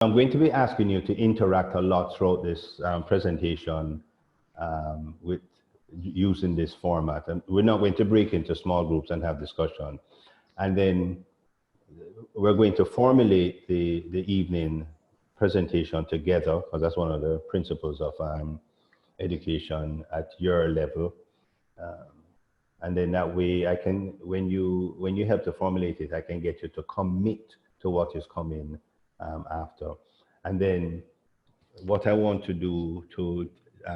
I'm going to be asking you to interact a lot throughout this presentation with using this format. And we're not going to break into small groups and have discussion. And then we're going to formulate the evening presentation together, because that's one of the principles of education at your level. And then that way I can, when you help to formulate it, I can get you to commit to what is coming after. And then what I want to do to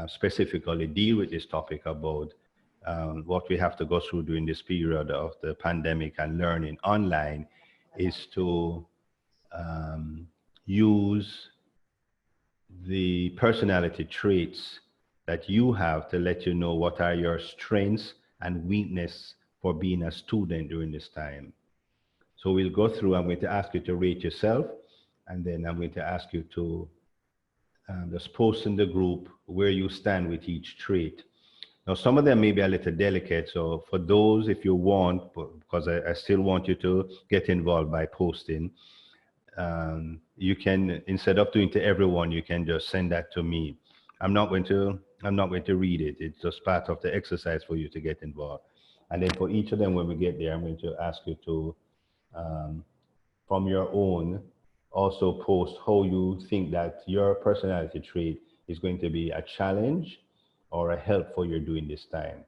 specifically deal with this topic about what we have to go through during this period of the pandemic and learning online is to use the personality traits that you have to let you know what are your strengths and weakness for being a student during this time. So we'll go through, I'm going to ask you to rate yourself, and then I'm going to ask you to just post in the group where you stand with each trait. Now, some of them may be a little delicate, so for those, if you want, because I still want you to get involved by posting, you can, instead of doing to everyone, you can just send that to me. I'm not going to read it. It's just part of the exercise for you to get involved. And then for each of them, when we get there, I'm going to ask you to, from your own, also post how you think that your personality trait is going to be a challenge or a help for you during this time.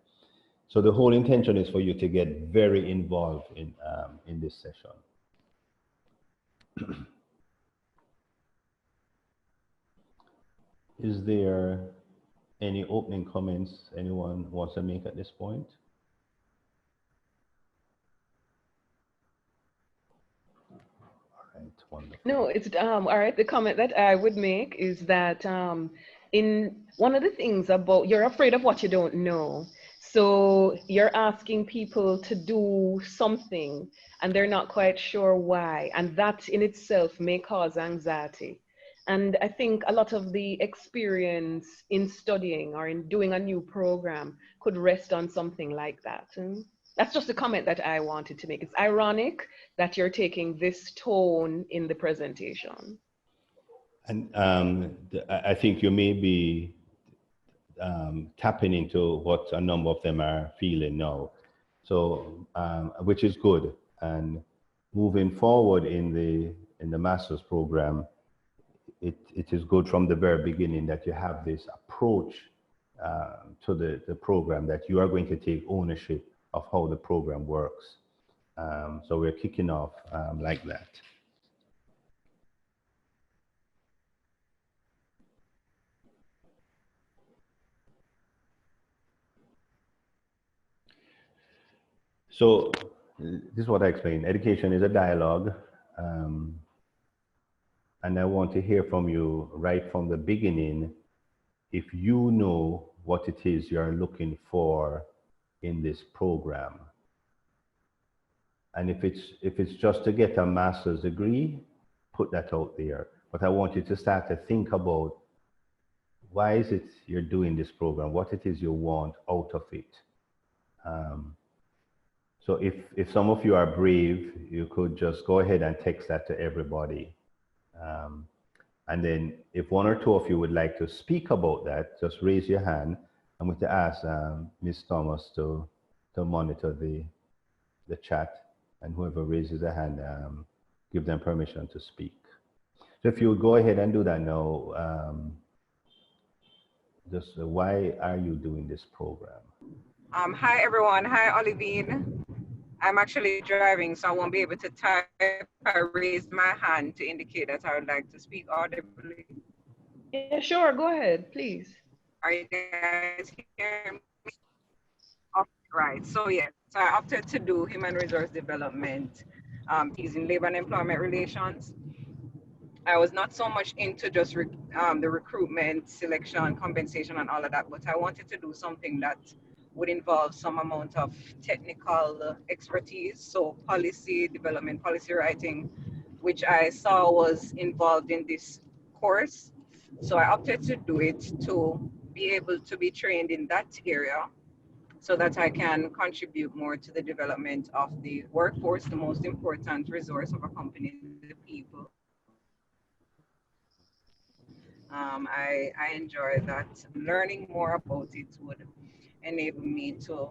So the whole intention is for you to get very involved in this session. Is there any opening comments anyone wants to make at this point? All right, wonderful. No, it's all right. The comment that I would make is that in one of the things about you're afraid of what you don't know. So you're asking people to do something and they're not quite sure why. And that in itself may cause anxiety. And I think a lot of the experience in studying or in doing a new program could rest on something like that. And that's just a comment that I wanted to make. It's ironic that you're taking this tone in the presentation. And I think you may be tapping into what a number of them are feeling now. So, which is good. And moving forward in the master's program, it is good from the very beginning that you have this approach to the program, that you are going to take ownership of how the program works. So we're kicking off like that. So this is what I explained. Education is a dialogue. And I want to hear from you right from the beginning, if you know what it is you're looking for in this program. And if it's just to get a master's degree, put that out there. But I want you to start to think about, why is it you're doing this program? What it is you want out of it? So if some of you are brave, you could just go ahead and text that to everybody. And then if one or two of you would like to speak about that, just raise your hand. I'm going to ask Ms. Thomas to monitor the chat, and whoever raises a hand, give them permission to speak. So if you would go ahead and do that now, just why are you doing this program? Hi everyone, hi Olivine. I'm actually driving, so I won't be able to type. I raised my hand to indicate that I would like to speak audibly. Yeah, sure, go ahead, please. Are you guys hearing me? Okay, right, so yeah, so I opted to do human resource development, using labor and employment relations. I was not so much into just the recruitment, selection, compensation, and all of that, but I wanted to do something that would involve some amount of technical expertise, so policy development, policy writing, which I saw was involved in this course. So I opted to do it to be able to be trained in that area so that I can contribute more to the development of the workforce, the most important resource of a company, the people. I enjoy that. Learning more about it would enable me to,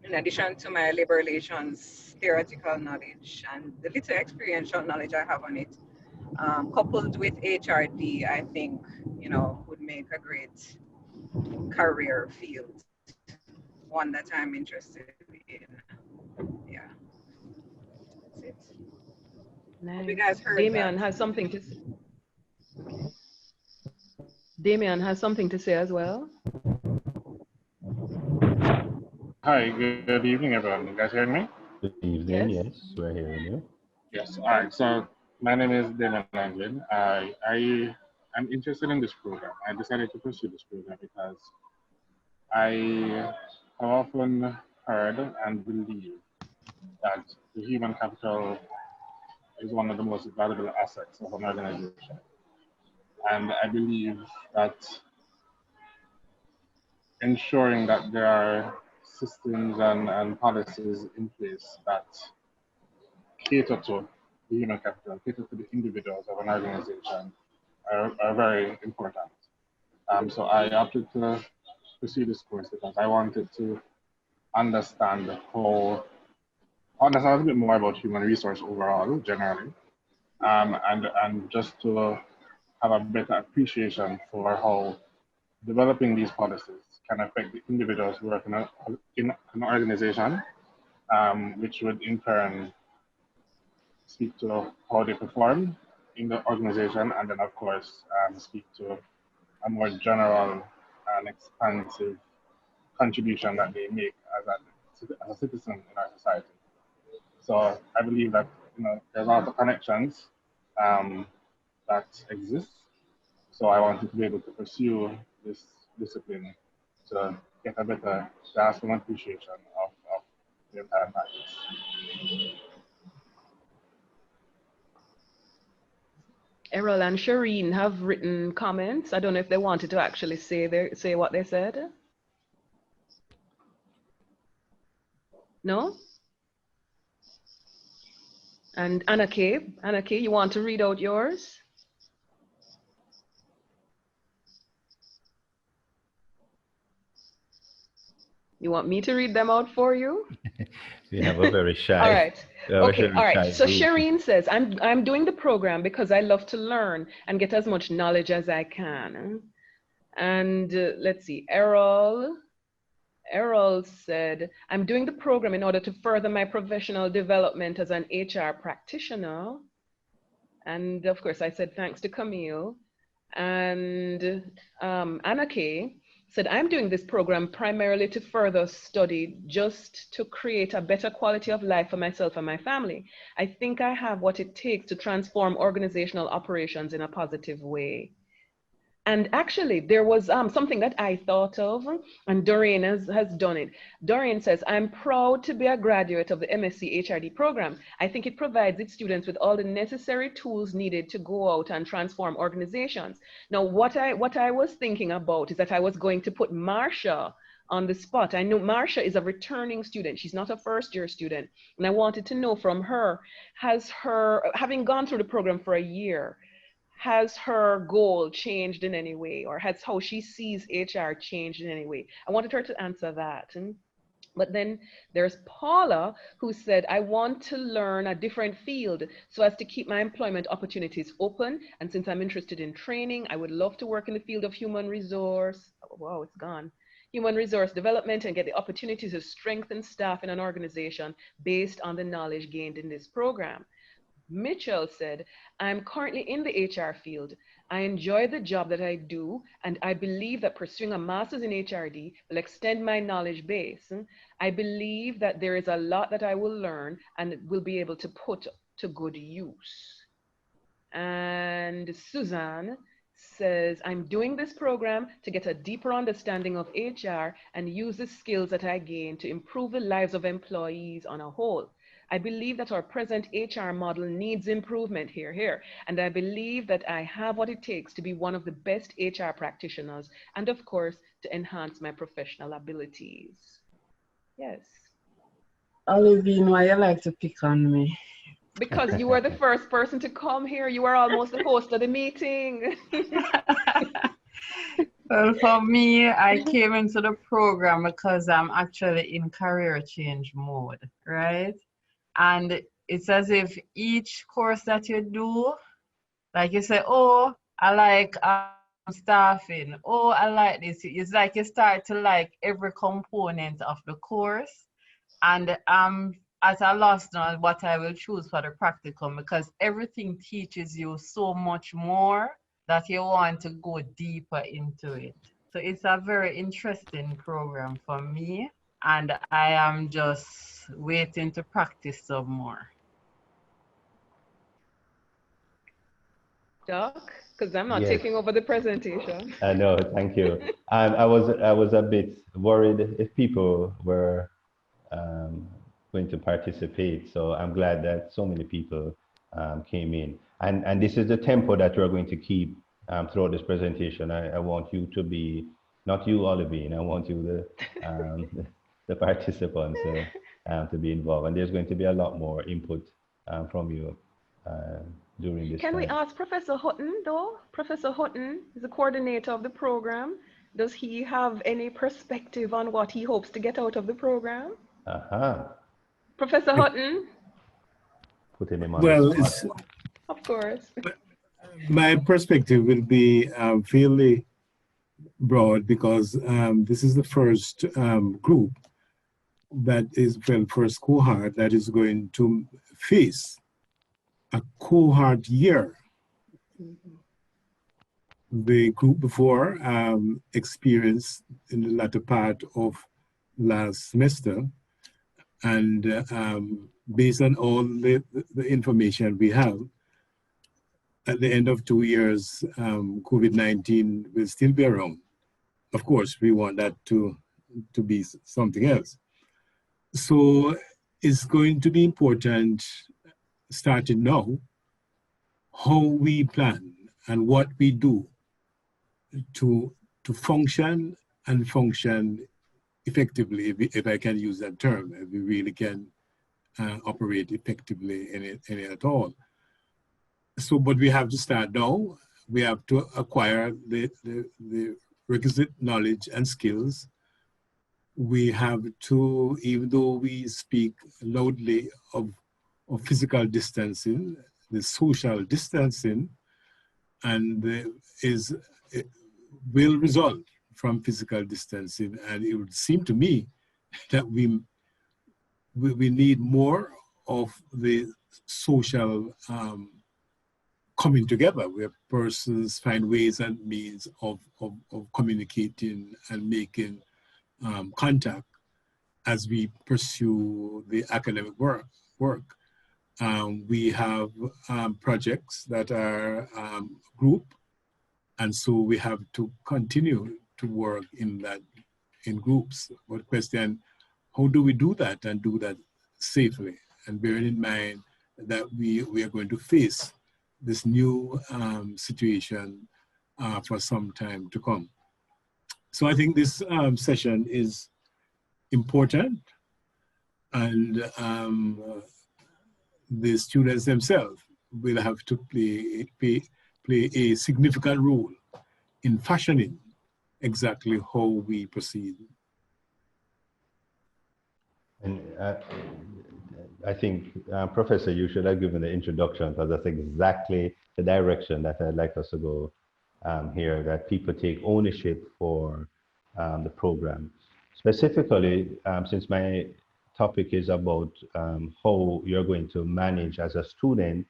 in addition to my labor relations theoretical knowledge and the little experiential knowledge I have on it, coupled with HRD, I think, would make a great career field, one that I'm interested in. Yeah, that's it. Hope you Nice. guys heard Damien that. has something to say. Okay. Damien has something to say as well. Hi, good evening, everyone. You guys hearing me? Good evening. Yes. Yes, we're hearing you. Yes. All right. So my name is Damon Langlin. I'm interested in this program. I decided to pursue this program because I have often heard and believe that the human capital is one of the most valuable assets of an organization. And I believe that ensuring that there are systems and policies in place that cater to the human capital, cater to the individuals of an organization are very important. So I opted to pursue this course because I wanted to understand understand a little bit more about human resource overall, generally, and just to have a better appreciation for how developing these policies can affect the individuals who work in an organization, which would in turn speak to how they perform in the organization, and then of course speak to a more general and expansive contribution that they make as a citizen in our society. So I believe that there's a lot of connections that exist. So I wanted to be able to pursue this discipline to get a better grasp and appreciation of the entire practice. Errol and Shireen have written comments. I don't know if they wanted to actually say what they said. No? And Anna K, you want to read out yours? You want me to read them out for you? We have a very shy. All right. Okay. All right. So Group. Shireen says, I'm doing the program because I love to learn and get as much knowledge as I can. And let's see, Errol said, I'm doing the program in order to further my professional development as an HR practitioner. And of course, I said, thanks to Camille. And Anna K said, I'm doing this program primarily to further study, just to create a better quality of life for myself and my family. I think I have what it takes to transform organizational operations in a positive way. And actually, there was something that I thought of, and Doreen has done it. Doreen says, I'm proud to be a graduate of the MSc HRD program. I think it provides its students with all the necessary tools needed to go out and transform organizations. Now, what I was thinking about is that I was going to put Marsha on the spot. I know Marsha is a returning student. She's not a first-year student. And I wanted to know from her, having gone through the program for a year, has her goal changed in any way, or has how she sees HR changed in any way? I wanted her to answer that. But then there's Paula, who said, I want to learn a different field so as to keep my employment opportunities open. And since I'm interested in training, I would love to work in the field of human resource. Wow, it's gone. Human resource development, and get the opportunity to strengthen staff in an organization based on the knowledge gained in this program. Mitchell said, I'm currently in the HR field. I enjoy the job that I do, and I believe that pursuing a master's in HRD will extend my knowledge base. I believe that there is a lot that I will learn and will be able to put to good use. And Suzanne says, I'm doing this program to get a deeper understanding of HR and use the skills that I gain to improve the lives of employees on a whole. I believe that our present HR model needs improvement here, and I believe that I have what it takes to be one of the best HR practitioners, and of course, to enhance my professional abilities. Yes. Olivine, why you like to pick on me? Because you were the first person to come here. You were almost the host of the meeting. Well, for me, I came into the program because I'm actually in career change mode, right? And it's as if each course that you do, like you say, oh, I like staffing. Oh, I like this. It's like you start to like every component of the course. And I'm at a loss now what I will choose for the practicum because everything teaches you so much more that you want to go deeper into it. So it's a very interesting program for me, and I am just waiting to practice some more. Doc, because I'm not Yes. taking over the presentation. I know, thank you. I was a bit worried if people were going to participate. So I'm glad that so many people came in. And this is the tempo that we're going to keep throughout this presentation. I want you to be, not you, Olivine, I want you, the participants, to be involved. And there's going to be a lot more input from you during this Can time. we ask Professor Hutton, though? Professor Hutton is the coordinator of the program. Does he have any perspective on what he hopes to get out of the program? Professor Hutton? Putting him on Well, the spot. Of course. My perspective will be fairly broad because this is the first group that is, well, first cohort that is going to face a cohort year. The group before experienced in the latter part of last semester, and based on all the information we have, at the end of 2 years, COVID-19 will still be around. Of course, we want that to be something else. So it's going to be important, starting now, how we plan and what we do to function and function effectively, if I can use that term, if we really can operate effectively in it at all. So, but we have to start now. We have to acquire the requisite knowledge and skills. We have to, even though we speak loudly of physical distancing, the social distancing, and it will result from physical distancing. And it would seem to me that we need more of the social coming together, where persons find ways and means of communicating and making contact as we pursue the academic work. We have projects that are group, and so we have to continue to work in groups. But question, how do we do that and do that safely? And bearing in mind that we are going to face this new situation for some time to come. So I think this session is important, and the students themselves will have to play a significant role in fashioning exactly how we proceed. And I think, Professor, you should have given the introduction, because that's exactly the direction that I'd like us to go here, that people take ownership for the program. Specifically, since my topic is about how you're going to manage as a student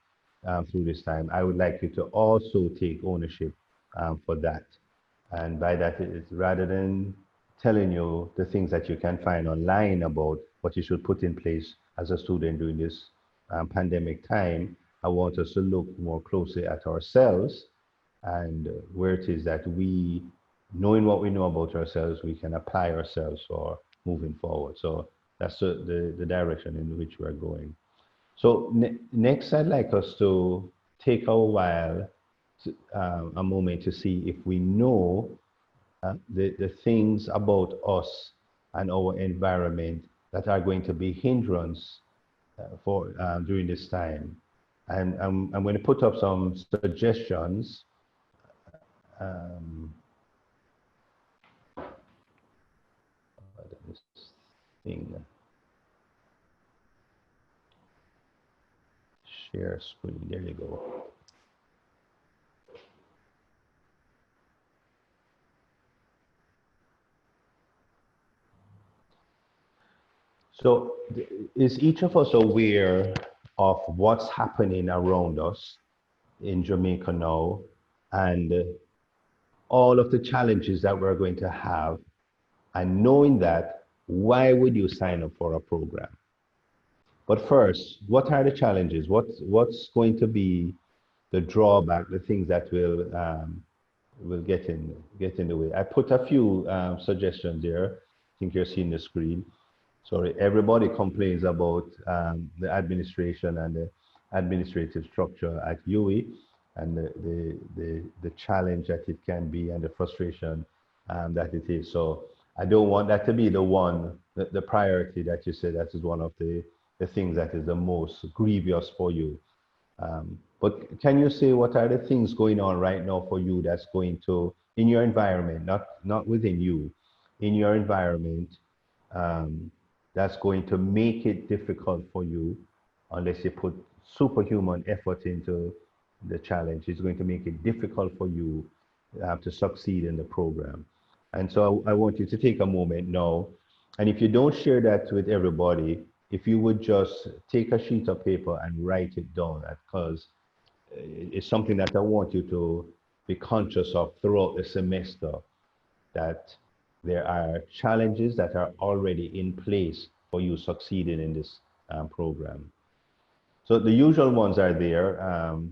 through this time, I would like you to also take ownership for that. And by that, it's rather than telling you the things that you can find online about what you should put in place as a student during this pandemic time, I want us to look more closely at ourselves and where it is that we, knowing what we know about ourselves, we can apply ourselves for moving forward. So that's the direction in which we're going. So next, I'd like us to take a while, a moment to see if we know the things about us and our environment that are going to be hindrance for during this time. And I'm going to put up some suggestions. This thing. Share screen. There you go. So is each of us aware of what's happening around us in Jamaica now and all of the challenges that we're going to have? And knowing that, why would you sign up for a program? But first, what are the challenges? What's going to be the drawback, the things that will get in the way? I put a few suggestions there. I think you're seeing the screen. Sorry, everybody complains about the administration and the administrative structure at UWI and the challenge that it can be and the frustration that it is. So I don't want that to be the priority that you said that is one of the things that is the most grievous for you. But can you say what are the things going on right now for you that's going to, in your environment, not within you, in your environment, that's going to make it difficult for you unless you put superhuman effort into the challenge. It's going to make it difficult for you to succeed in the program. And so I want you to take a moment now. And if you don't share that with everybody, if you would just take a sheet of paper and write it down, because it's something that I want you to be conscious of throughout the semester, that there are challenges that are already in place for you succeeding in this program. So the usual ones are there.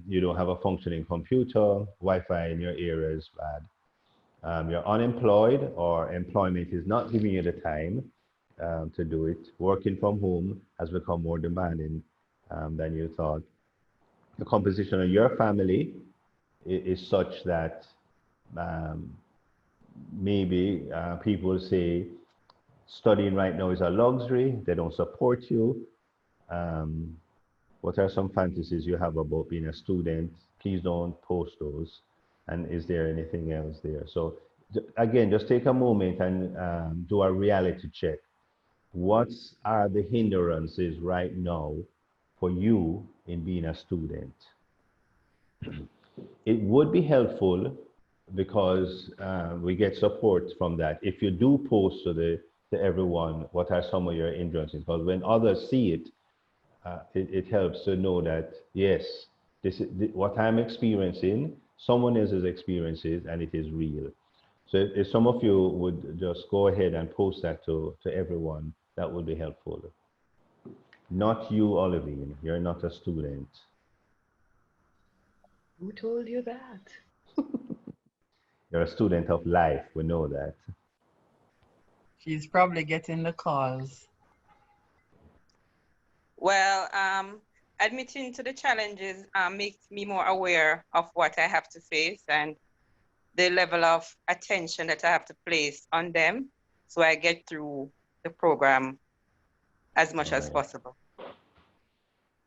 You don't have a functioning computer, Wi-Fi in your area is bad. You're unemployed or employment is not giving you the time to do it. Working from home has become more demanding than you thought. The composition of your family is such that maybe people say studying right now is a luxury, they don't support you. What are some fantasies you have about being a student? Please don't post those. And is there anything else there? So again, just take a moment and do a reality check. What are the hindrances right now for you in being a student? It would be helpful because we get support from that. If you do post to everyone, what are some of your hindrances? Because when others see it, it helps to know that, yes, this is what I'm experiencing, someone else is experiencing, and it is real. So if some of you would just go ahead and post that to everyone, that would be helpful. Not you, Olivine, you're not a student. Who told you that? You're a student of life, we know that. She's probably getting the calls. Well, admitting to the challenges makes me more aware of what I have to face and the level of attention that I have to place on them so I get through the program as much as possible.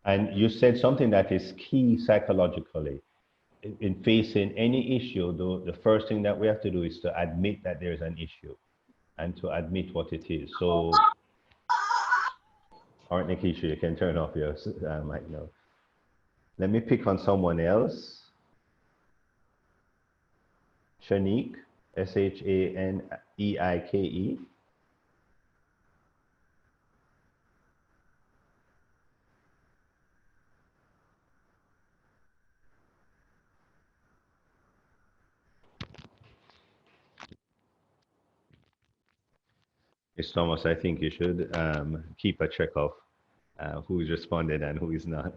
And you said something that is key psychologically. In facing any issue, the first thing that we have to do is to admit that there's an issue and to admit what it is. So, all right, Nikisha, you can turn off your mic now. Let me pick on someone else. Shanique, Shaneike. Ms. Thomas, I think you should keep a check of who is responding and who is not.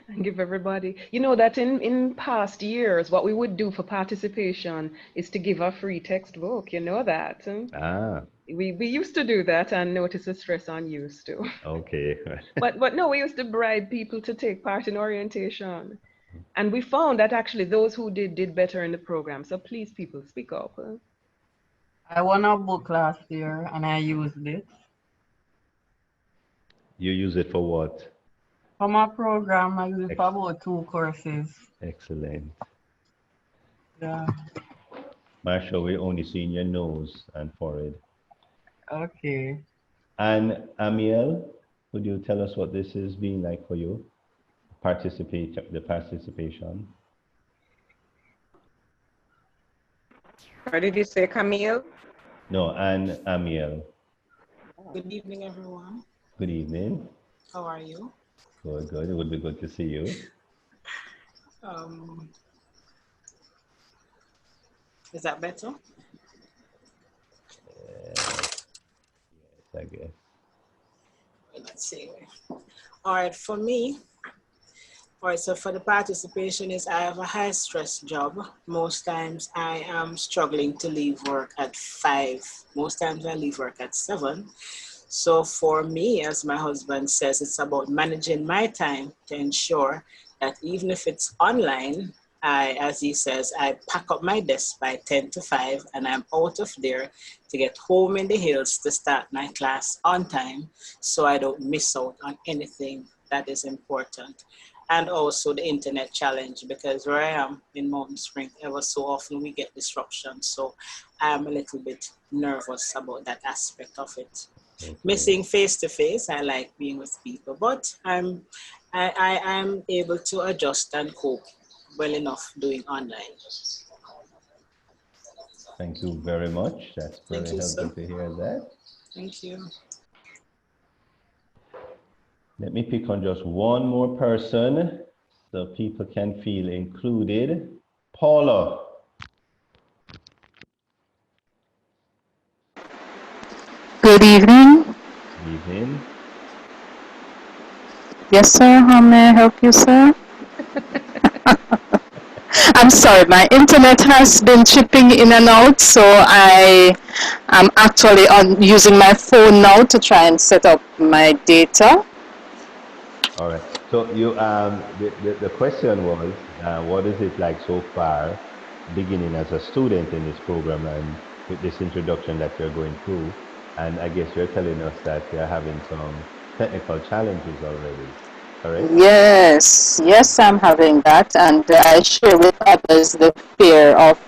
And give everybody, you know that in past years, what we would do for participation is to give a free textbook, you know that. Ah. We used to do that and notice the stress on used to. Okay. but no, we used to bribe people to take part in orientation. And we found that actually those who did better in the program. So please, people, speak up. I won a book last year and I used it. You use it for what? For my program, I use it for about 2 courses. Excellent. Yeah. Marsha, we're only seeing your nose and forehead. Okay. And Amiel, would you tell us what this has been like for you? The participation. What did you say, Camille? No, and Amiel. Good evening, everyone. Good evening. How are you? Good, good. It would be good to see you. Is that better? Yes, I guess. Let's see. All right, for me, all right, so for the participation is I have a high stress job. Most times I am struggling to leave work at 5. Most times I leave work at 7. So for me, as my husband says, it's about managing my time to ensure that even if it's online, as he says, I pack up my desk by 10 to 5 and I'm out of there to get home in the hills to start my class on time so I don't miss out on anything that is important. And also the internet challenge, because where I am in Mountain Spring, ever so often we get disruption. So I'm a little bit nervous about that aspect of it. Okay. Missing face-to-face, I like being with people, but I'm able to adjust and cope well enough doing online. Thank you very much. That's very Thank you, helpful sir. to hear that. Thank you. Let me pick on just one more person so people can feel included. Paula. Good evening. Good evening. Yes, sir. How may I help you, sir? I'm sorry, my internet has been chipping in and out, so I am actually using my phone now to try and set up my data. All right. So you the question was, what is it like so far, beginning as a student in this program and with this introduction that you're going through? And I guess you're telling us that you're having some technical challenges already, correct? Yes, I'm having that, and I share with others the fear of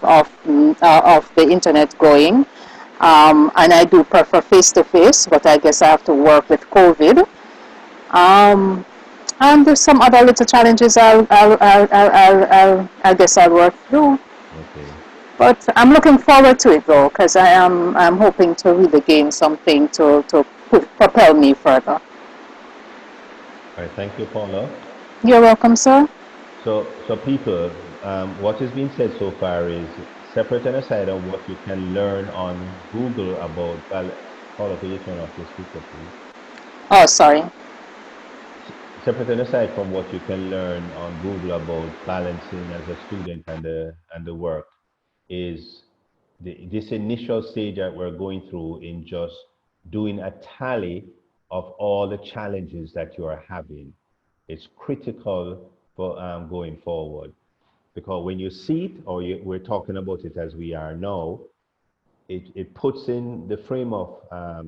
the internet going. And I do prefer face-to-face, but I guess I have to work with COVID. And there's some other little challenges I guess I'll work through. Okay. But I'm looking forward to it though, because I'm hoping to really gain something to propel me further. All right. Thank you, Paula. You're welcome, sir. So people, what is being said so far is separate and aside of what you can learn on Google about, Paula, could you turn off your speaker, please? Oh, sorry. Separate and aside from what you can learn on Google about balancing as a student and the work, is this initial stage that we're going through in just doing a tally of all the challenges that you are having. It's critical for going forward, because when you see it, or we're talking about it as we are now, it puts in the frame of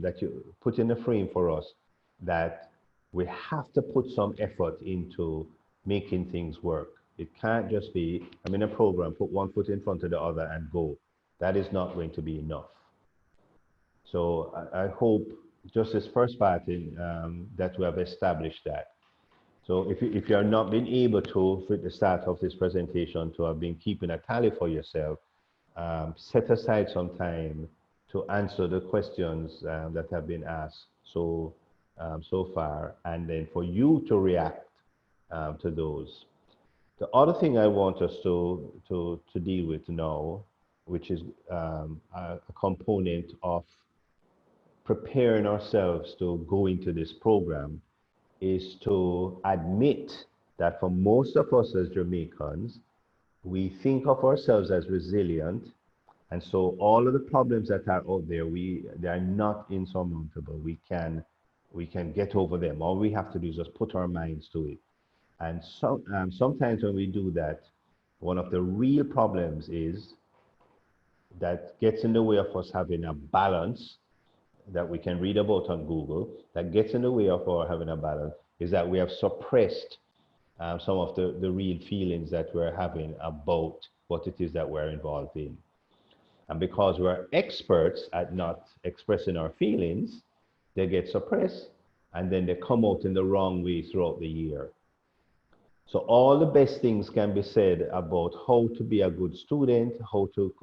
that you put in the frame for us that we have to put some effort into making things work. It can't just be, I'm in a program, put one foot in front of the other and go. That is not going to be enough. So I hope just this first part that we have established that. So if you are not being able to, at the start of this presentation, to have been keeping a tally for yourself, set aside some time to answer the questions that have been asked so far, and then for you to react to those. The other thing I want us to deal with now, which is a component of preparing ourselves to go into this program, is to admit that for most of us as Jamaicans, we think of ourselves as resilient, and so all of the problems that are out there, they are not insurmountable. We can get over them. All we have to do is just put our minds to it. And so sometimes when we do that, one of the real problems is that gets in the way of us having a balance that we can read about on Google that gets in the way of our having a balance is that we have suppressed some of the real feelings that we're having about what it is that we're involved in. And because we're experts at not expressing our feelings, they get suppressed and then they come out in the wrong way throughout the year. So all the best things can be said about how to be a good student, how to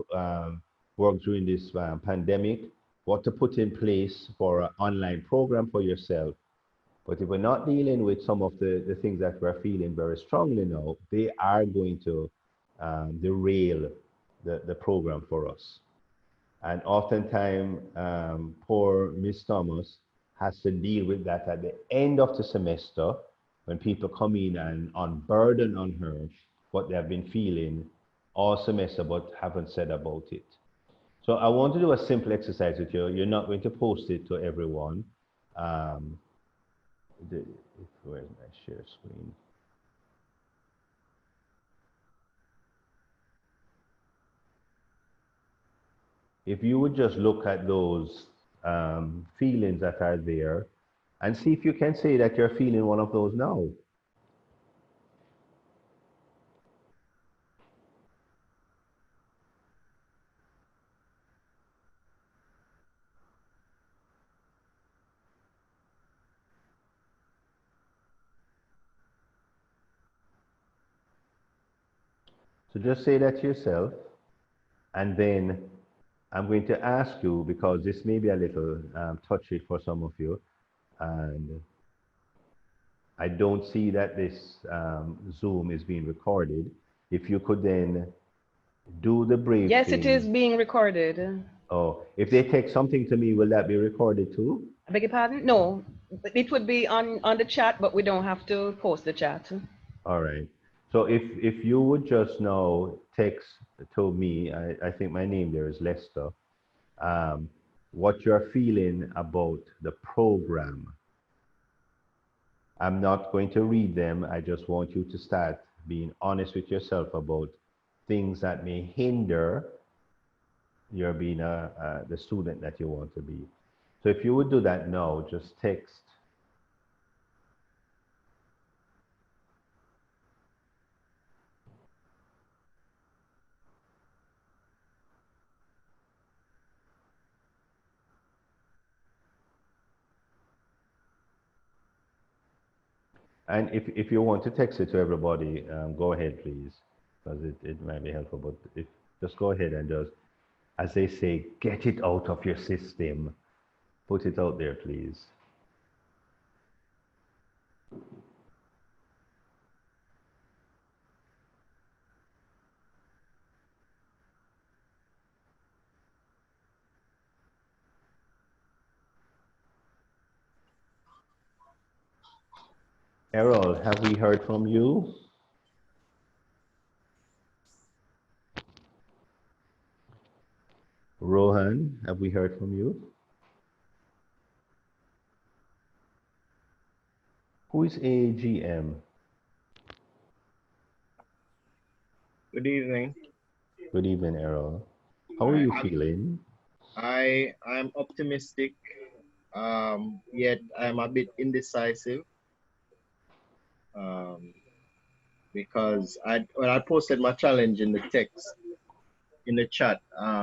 work during this pandemic, what to put in place for an online program for yourself. But if we're not dealing with some of the things that we're feeling very strongly now, they are going to derail the program for us. And oftentimes, poor Miss Thomas has to deal with that at the end of the semester when people come in and unburden on her what they have been feeling all semester but haven't said about it. So I want to do a simple exercise with you. You're not going to post it to everyone. Where's my share screen? If you would just look at those feelings that are there and see if you can say that you're feeling one of those now. So just say that to yourself, and then I'm going to ask you, because this may be a little touchy for some of you, and I don't see that this Zoom is being recorded. If you could then do the brave Yes, thing. it is being recorded. Oh, if they take something to me, will that be recorded too? I beg your pardon? No, it would be on the chat, but we don't have to post the chat. All right. So if you would just now text to me, I think my name there is Lester, what you're feeling about the program. I'm not going to read them. I just want you to start being honest with yourself about things that may hinder your being the student that you want to be. So if you would do that now, just text. And if you want to text it to everybody, go ahead, please, because it might be helpful. But just go ahead and just, as they say, get it out of your system. Put it out there, please. Errol, have we heard from you? Rohan, have we heard from you? Who is AGM? Good evening. Good evening, Errol. How are you feeling? I'm optimistic, yet I'm a bit indecisive. Because when I posted my challenge in the text, in the chat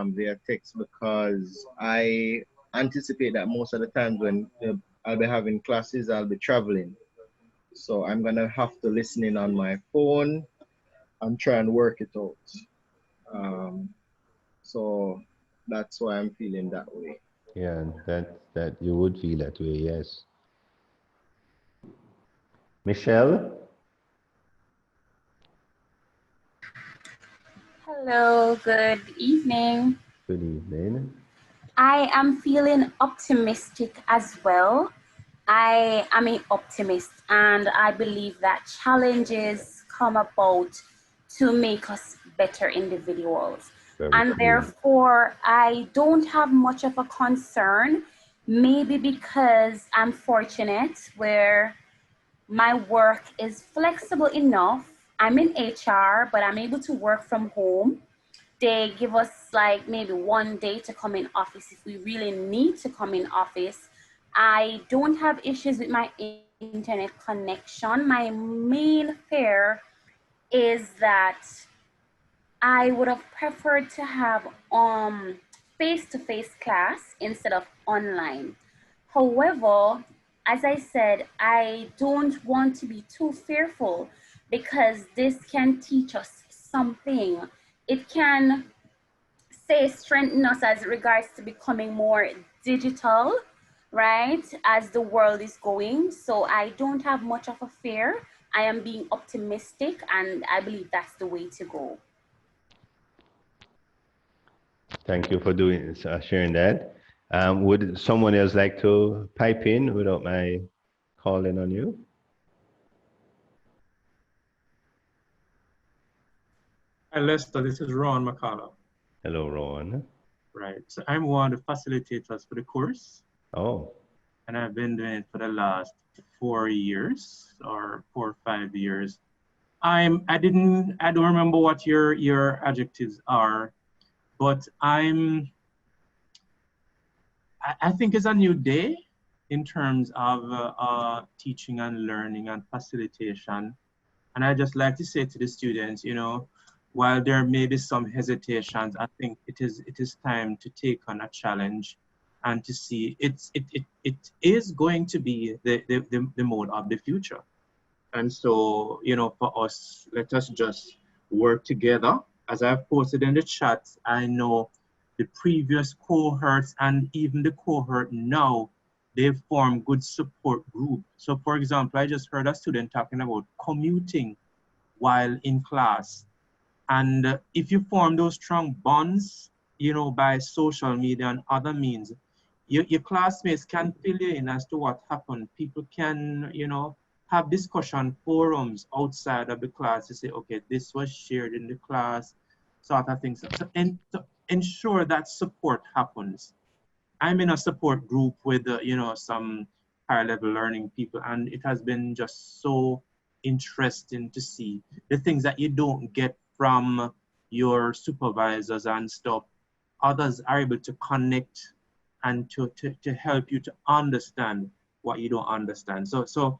via text, because I anticipate that most of the times when I'll be having classes, I'll be traveling. So I'm gonna have to listen in on my phone and try and work it out. So that's why I'm feeling that way. Yeah, that you would feel that way, yes. Michelle? Hello, good evening. Good evening. I am feeling optimistic as well. I am an optimist, and I believe that challenges come about to make us better individuals. And therefore, I don't have much of a concern, maybe because I'm fortunate where my work is flexible enough. I'm in HR, but I'm able to work from home. they give us like maybe one day to come in office if we really need to come in office. I don't have issues with my internet connection. My main fear is that I would have preferred to have face-to-face class instead of online. However, as I said, I don't want to be too fearful because this can teach us something. It can say strengthen us as regards to becoming more digital, right, as the world is going. So I don't have much of a fear. I am being optimistic, and I believe that's the way to go. Thank you for sharing that. Would someone else like to pipe in without my calling on you? Hi, Lester. This is Ron Mcconnell. Hello, Ron. Right. So I'm one of the facilitators for the course. Oh. And I've been doing it for the last 4 years or 4 or 5 years. I don't remember what your adjectives are, but I think it's a new day in terms of teaching and learning and facilitation. And I just like to say to the students, you know, while there may be some hesitations, I think it is time to take on a challenge and to see it is going to be the mode of the future. And so, you know, for us, let us just work together. As I've posted in the chat, I know the previous cohorts and even the cohort now, they've formed good support group. So for example, I just heard a student talking about commuting while in class. And if you form those strong bonds, you know, by social media and other means, your classmates can fill you in as to what happened. People can, you know, have discussion forums outside of the class to say, okay, this was shared in the class, sort of things. So, and to ensure that support happens. I'm in a support group with, you know, some higher level learning people, and it has been just so interesting to see the things that you don't get from your supervisors and stuff. Others are able to connect and to help you to understand what you don't understand. So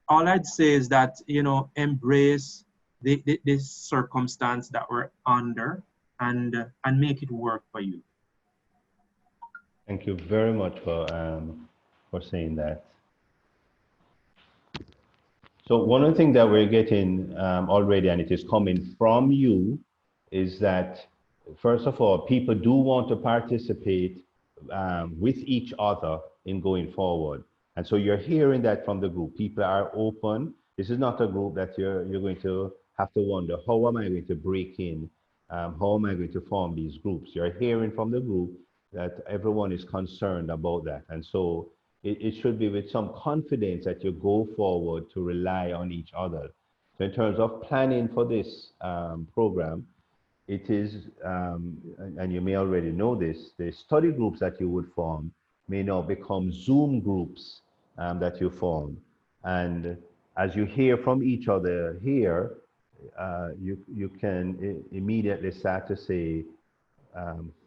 all I'd say is that, you know, embrace this circumstance that we're under and make it work for you. Thank you very much for saying that. So one of the things that we're getting already, and it is coming from you, is that, first of all, people do want to participate with each other in going forward. And so you're hearing that from the group. People are open. This is not a group that you're going to have to wonder, how am I going to break in? How am I going to form these groups? You're hearing from the group that everyone is concerned about that. And so it should be with some confidence that you go forward to rely on each other. So in terms of planning for this program, it is, and you may already know this, the study groups that you would form may now become Zoom groups that you form. And as you hear from each other here, you can immediately start to say,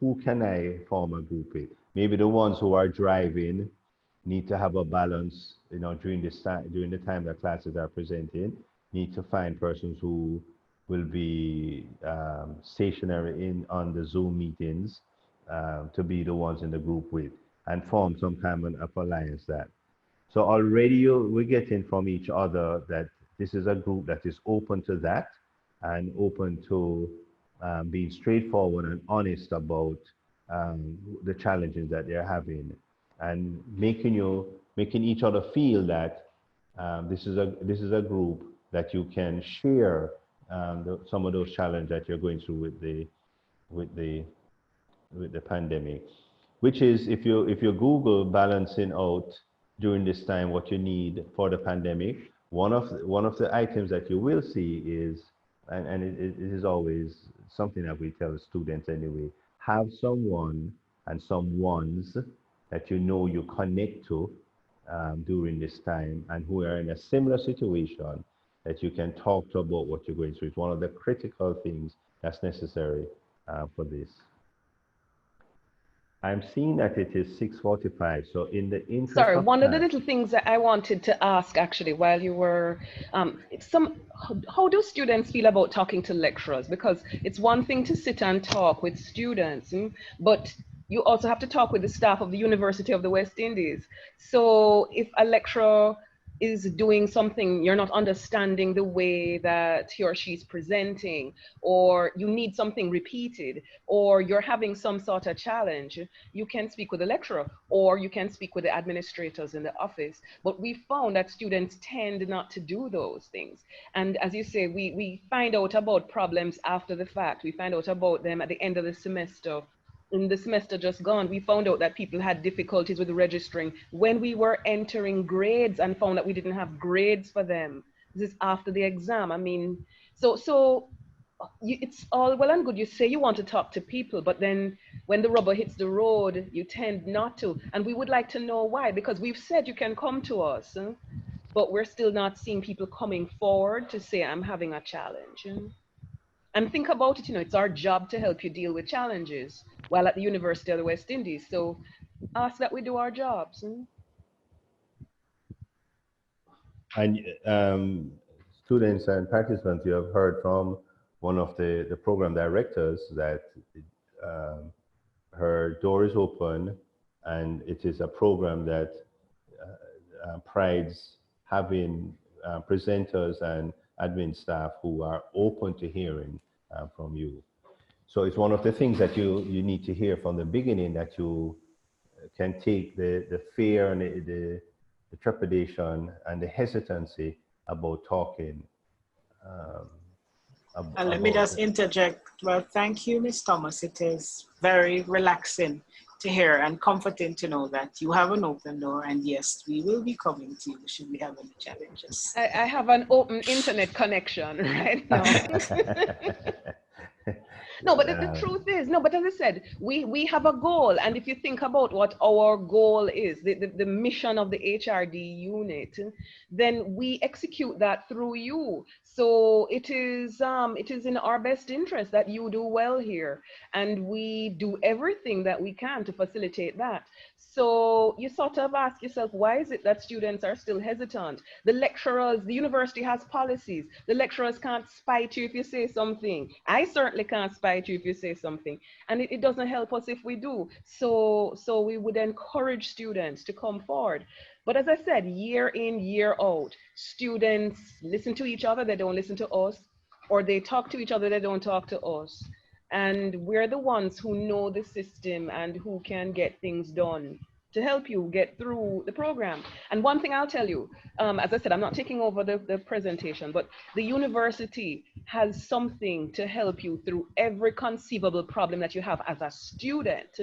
who can I form a group with? Maybe the ones who are driving need to have a balance, you know, during the time that classes are presenting, need to find persons who will be stationary on the Zoom meetings to be the ones in the group with, and form some kind of alliance that. So already we're getting from each other that this is a group that is open to that and open to being straightforward and honest about the challenges that they're having, and making each other feel that this is a group that you can share some of those challenges that you're going through with the pandemic. Which is, if you Google balancing out during this time what you need for the pandemic, one of the items that you will see is, and it is always something that we tell students anyway, have someone and some ones that you know you connect to during this time, and who are in a similar situation that you can talk to about what you're going through. It's one of the critical things that's necessary for this. I'm seeing that it is 6:45, so in the interest Sorry, of one of the time, little things that I wanted to ask actually while you were, how do students feel about talking to lecturers? Because it's one thing to sit and talk with students, but you also have to talk with the staff of the University of the West Indies. So if a lecturer is doing something you're not understanding the way that he or she's presenting, or you need something repeated, or you're having some sort of challenge, you can speak with the lecturer, or you can speak with the administrators in the office. But we found that students tend not to do those things. And as you say, we find out about problems after the fact. We find out about them at the end of the semester. In the semester just gone, we found out that people had difficulties with registering when we were entering grades and found that we didn't have grades for them. This is after the exam. I mean, it's all well and good. You say you want to talk to people, but then when the rubber hits the road, you tend not to. And we would like to know why, because we've said you can come to us, but we're still not seeing people coming forward to say, I'm having a challenge. And think about it, it's our job to help you deal with challenges while at the University of the West Indies. So ask that we do our jobs. and students and participants, you have heard from one of the program directors that her door is open, and it is a program that prides having presenters and admin staff who are open to hearing from you. So it's one of the things that you need to hear from the beginning, that you can take the fear and the trepidation and the hesitancy about talking. And let me just interject. Well, thank you, Ms. Thomas. It is very relaxing to hear and comforting to know that you have an open door, and yes, we will be coming to you should we have any challenges. I have an open internet connection right now. No, but the truth is, no, but as I said, we have a goal. And if you think about what our goal is, the mission of the HRD unit, then we execute that through you. So it is in our best interest that you do well here. And we do everything that we can to facilitate that. So you sort of ask yourself, why is it that students are still hesitant? The lecturers, the university has policies. The lecturers can't spite you if you say something. I certainly can't spite you if you say something. And it doesn't help us if we do. So we would encourage students to come forward. But as I said, year in, year out, students listen to each other, they don't listen to us, or they talk to each other, they don't talk to us. And we're the ones who know the system and who can get things done to help you get through the program. And one thing I'll tell you, as I said, I'm not taking over the presentation, but the university has something to help you through every conceivable problem that you have as a student.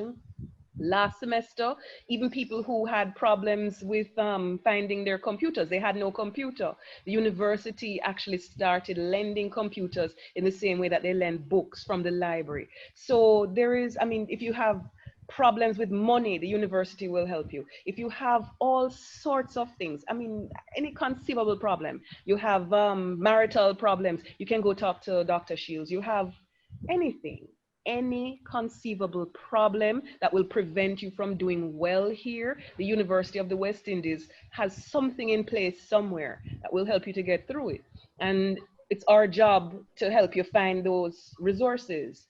Last semester, even people who had problems with finding their computers, they had no computer. The university actually started lending computers in the same way that they lend books from the library. So there is, I mean, if you have problems with money, the university will help you. If you have all sorts of things, I mean, any conceivable problem, you have marital problems, you can go talk to Dr. Shields. You have anything, any conceivable problem that will prevent you from doing well here, the University of the West Indies has something in place somewhere that will help you to get through it. And it's our job to help you find those resources.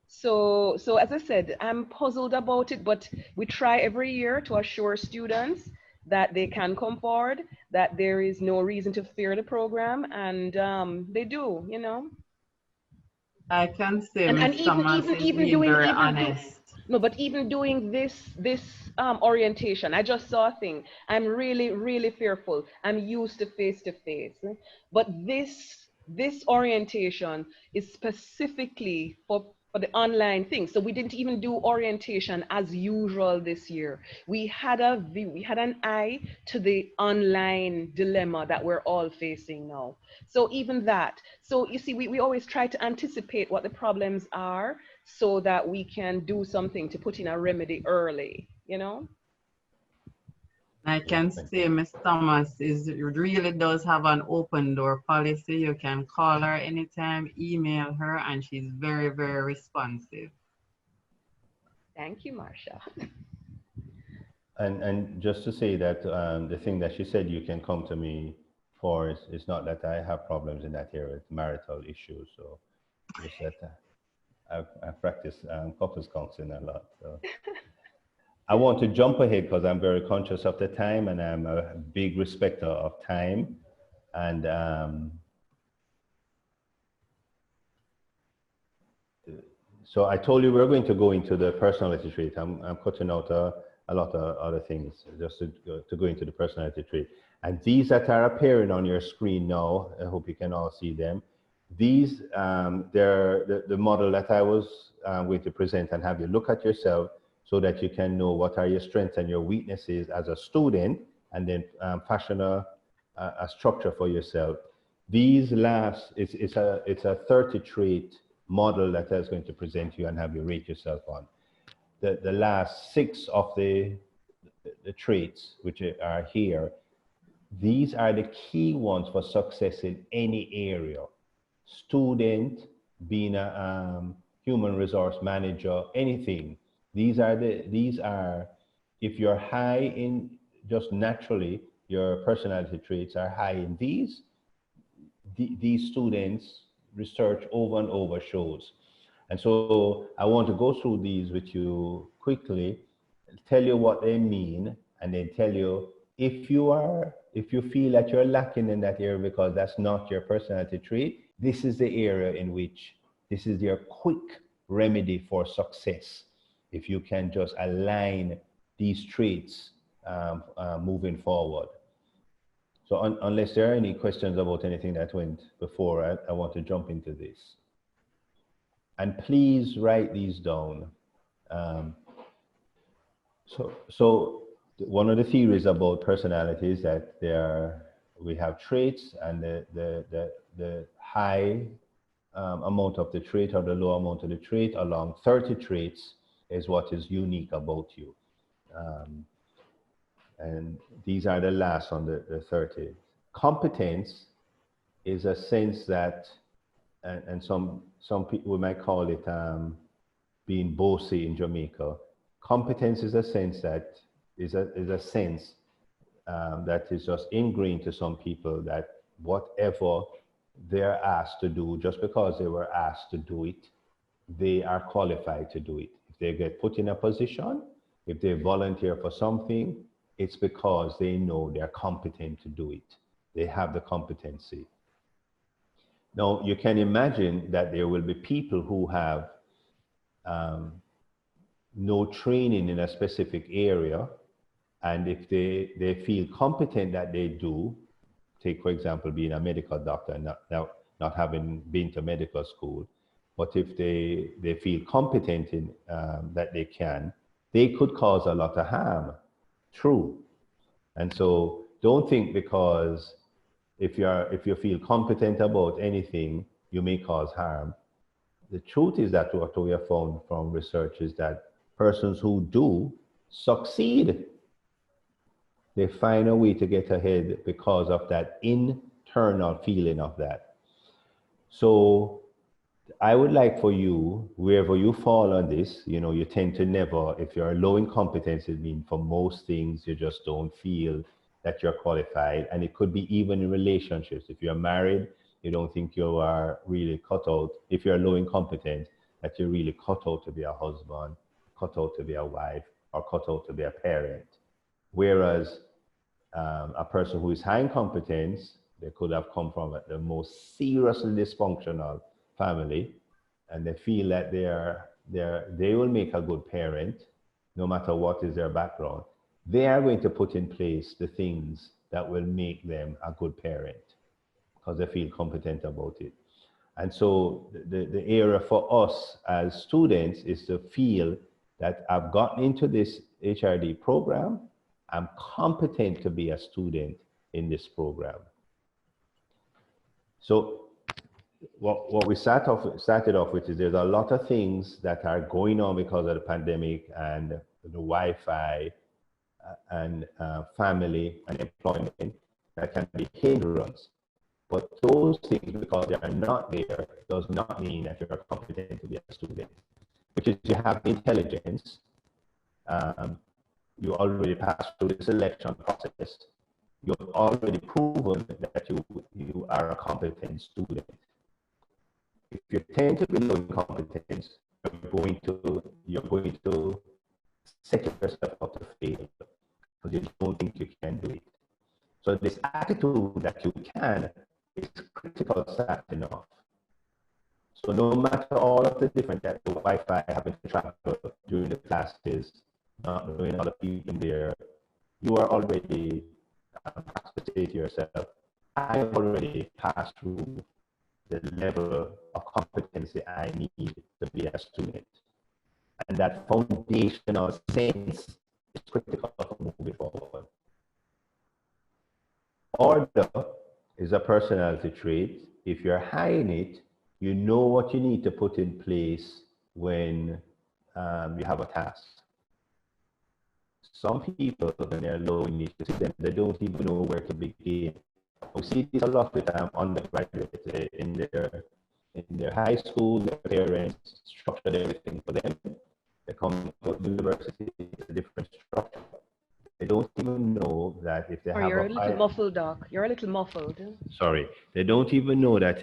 So as I said, I'm puzzled about it, but we try every year to assure students that they can come forward, that there is no reason to fear the program, and they do, I can say and Ms. Thomas is being very honest. No, but even doing this orientation, I just saw a thing. I'm really fearful. I'm used to face-to-face, but this orientation is specifically for the online thing. So we didn't even do orientation as usual this year. We had an eye to the online dilemma that we're all facing now. So even that. So you see, we always try to anticipate what the problems are so that we can do something to put in a remedy early, I can say Ms. Thomas really does have an open door policy. You can call her anytime, email her, and she's very, very responsive. Thank you, Marsha. And just to say that the thing that she said you can come to me for is not that I have problems in that area, it's marital issues. So just that I practice couples counseling a lot. So. I want to jump ahead because I'm very conscious of the time and I'm a big respecter of time. And so I told you we're going to go into the personality trait. I'm cutting out a lot of other things just to go into the personality trait. And these that are appearing on your screen now, I hope you can all see them. These, they're the model that I was going to present and have you look at yourself so that you can know what are your strengths and your weaknesses as a student, and then fashion a structure for yourself. These last, it's a 30 trait model that I was going to present you and have you rate yourself on. The last 6 of the traits which are here, these are the key ones for success in any area. Student, being a human resource manager, anything. These are, if you're high in, just naturally, your personality traits are high in these students, research over and over shows. And so I want to go through these with you quickly, tell you what they mean, and then tell you if you feel that you're lacking in that area because that's not your personality trait, this is the area in which this is your quick remedy for success. If you can just align these traits moving forward. So unless there are any questions about anything that went before, I want to jump into this. And please write these down. So one of the theories about personality is that we have traits, and the high amount of the trait or the low amount of the trait along 30 traits is what is unique about you. And these are the last on the 30. Competence is a sense that, and some people might call it being bossy in Jamaica. Competence is a sense that is a sense that is just ingrained to some people, that whatever they're asked to do, just because they were asked to do it, they are qualified to do it. If they get put in a position, if they volunteer for something, it's because they know they're competent to do it. They have the competency. Now, you can imagine that there will be people who have no training in a specific area, and if they feel competent that they do, take for example being a medical doctor and not having been to medical school, but if they feel competent in that they could cause a lot of harm. True. And so don't think because if you feel competent about anything, you may cause harm. The truth is that what we have found from research is that persons who do succeed, they find a way to get ahead because of that internal feeling of that. So I would like for you, wherever you fall on this, you tend to never, if you're low in competence, it means for most things, you just don't feel that you're qualified. And it could be even in relationships. If you're married, you don't think you are really cut out. If you're low in competence, that you're really cut out to be a husband, cut out to be a wife, or cut out to be a parent. Whereas a person who is high in competence, they could have come from the most seriously dysfunctional family, and they feel that they will make a good parent, no matter what is their background. They are going to put in place the things that will make them a good parent because they feel competent about it. And so the area for us as students is to feel that I've gotten into this HRD program, I'm competent to be a student in this program. So what we started off with is there's a lot of things that are going on because of the pandemic and the Wi-Fi and family and employment that can be hindrance. But those things, because they are not there, does not mean that you're competent to be a student. Which is, you have intelligence, you already passed through the selection process, you've already proven that you are a competent student. If you tend to be low in competence, you're going to set yourself up to fail because you don't think you can do it. So this attitude that you can is critical starting off. So no matter all of the different that the Wi-Fi having to travel during the classes, not knowing other people in there, you are already have to say to yourself, I already passed through the level of competency I need to be a student. And that foundational sense is critical for moving forward. Order is a personality trait. If you're high in it, you know what you need to put in place when you have a task. Some people, when they're low in it, they don't even know where to begin. We see this a lot with undergraduates in their high school. Their parents structured everything for them. They come to university, it's a different structure. They don't even know that if they have you're a little muffled, Doc. You're a little muffled. Sorry, they don't even know that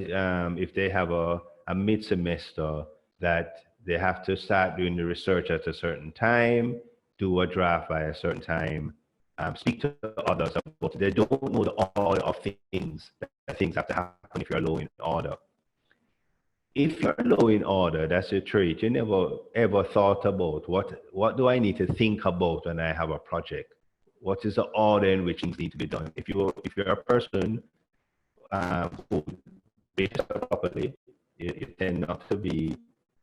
if they have a mid-semester, that they have to start doing the research at a certain time, do a draft by a certain time, speak to others about it. They don't know the order of things, that things have to happen if you're low in order. If you're low in order, that's a trait. You never ever thought about what do I need to think about when I have a project? What is the order in which things need to be done? If you're a person who breaks properly, you tend not to be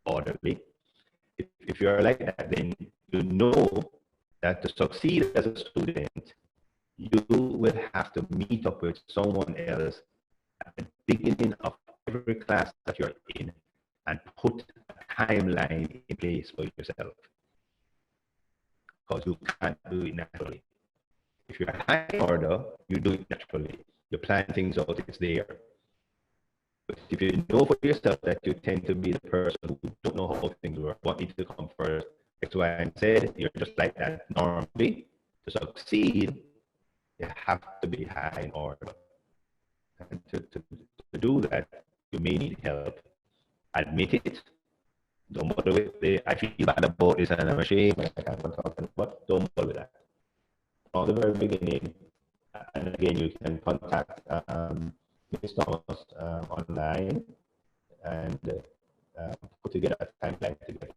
orderly. If you're like that, then you know that to succeed as a student, you will have to meet up with someone else at the beginning of every class that you're in and put a timeline in place for yourself, because you can't do it naturally. If you're high order, you do it naturally. You plan things out, it's there. But if you know for yourself that you tend to be the person who don't know how things work, what needs to come first, X, Y, and Z, you're just like that normally. To succeed, you have to be high in order. And to do that, you may need help. Admit it. Don't bother with it. I feel bad about this and I'm ashamed. I can't talk about. Don't bother with that. From the very beginning, and again, you can contact Ms. Thomas online and put together a timeline together.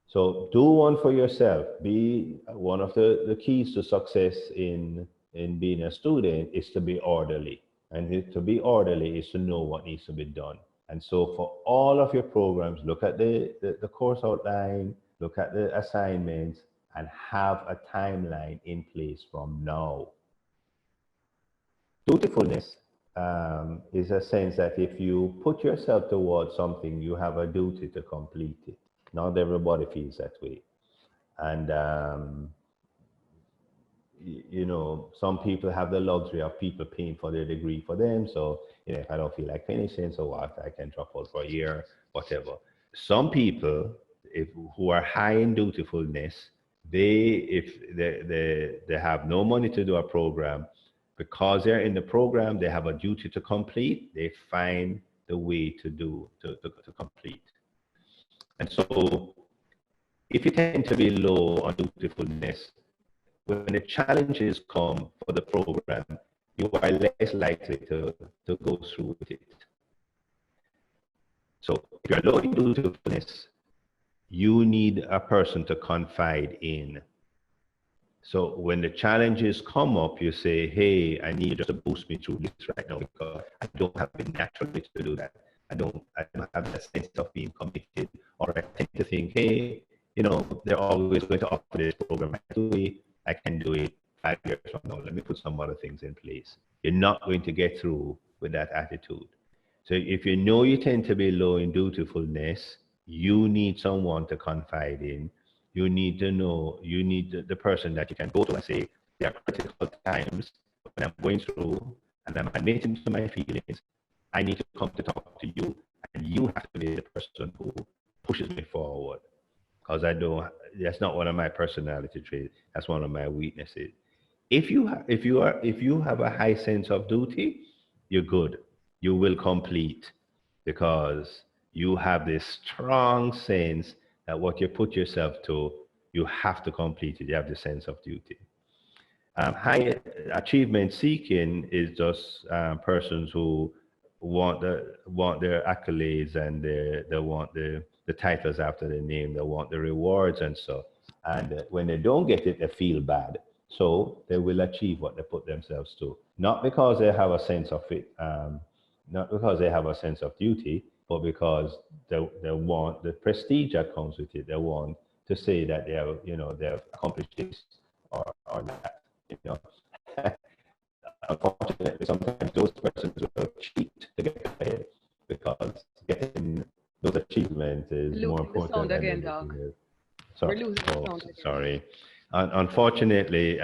So do one for yourself. Be one of the keys to success in being a student is to be orderly. And to be orderly is to know what needs to be done. And so for all of your programs, look at the course outline, look at the assignments, and have a timeline in place from now. Dutifulness is a sense that if you put yourself towards something, you have a duty to complete it. Not everybody feels that way. And you know, some people have the luxury of people paying for their degree for them. So, you know, if I don't feel like finishing, so what? I can drop out for a year, whatever. Some people, who are high in dutifulness, if they have no money to do a program, because they're in the program, they have a duty to complete. They find the way to complete. And so, if you tend to be low on dutifulness, when the challenges come for the program, you are less likely to go through with it. So if you're low in dutifulness, you need a person to confide in. So when the challenges come up, you say, hey, I need you to boost me through this right now because I don't have it naturally to do that. I don't have that sense of being committed, or I tend to think, hey, you know, they're always going to offer this program. I can do it 5 years from now. Let me put some other things in place. You're not going to get through with that attitude. So if you know you tend to be low in dutifulness, you need someone to confide in. you need to know, you need the person that you can go to and say, there are critical times when I'm going through and I'm admitting to my feelings. I need to come to talk to you, and you have to be the person who pushes me forward. Because that's not one of my personality traits. That's one of my weaknesses. If you have a high sense of duty, you're good. You will complete, because you have this strong sense that what you put yourself to, you have to complete it. You have the sense of duty. High achievement seeking is just persons who want their accolades, and they want the titles after their name. They want the rewards and so. And when they don't get it, they feel bad. So they will achieve what they put themselves to, not because they have a sense of it, not because they have a sense of duty, but because they want the prestige that comes with it. They want to say that they've accomplished this or that. Unfortunately, sometimes those persons will cheat to get ahead, because getting those achievements is more important than anything else. Sorry. Unfortunately,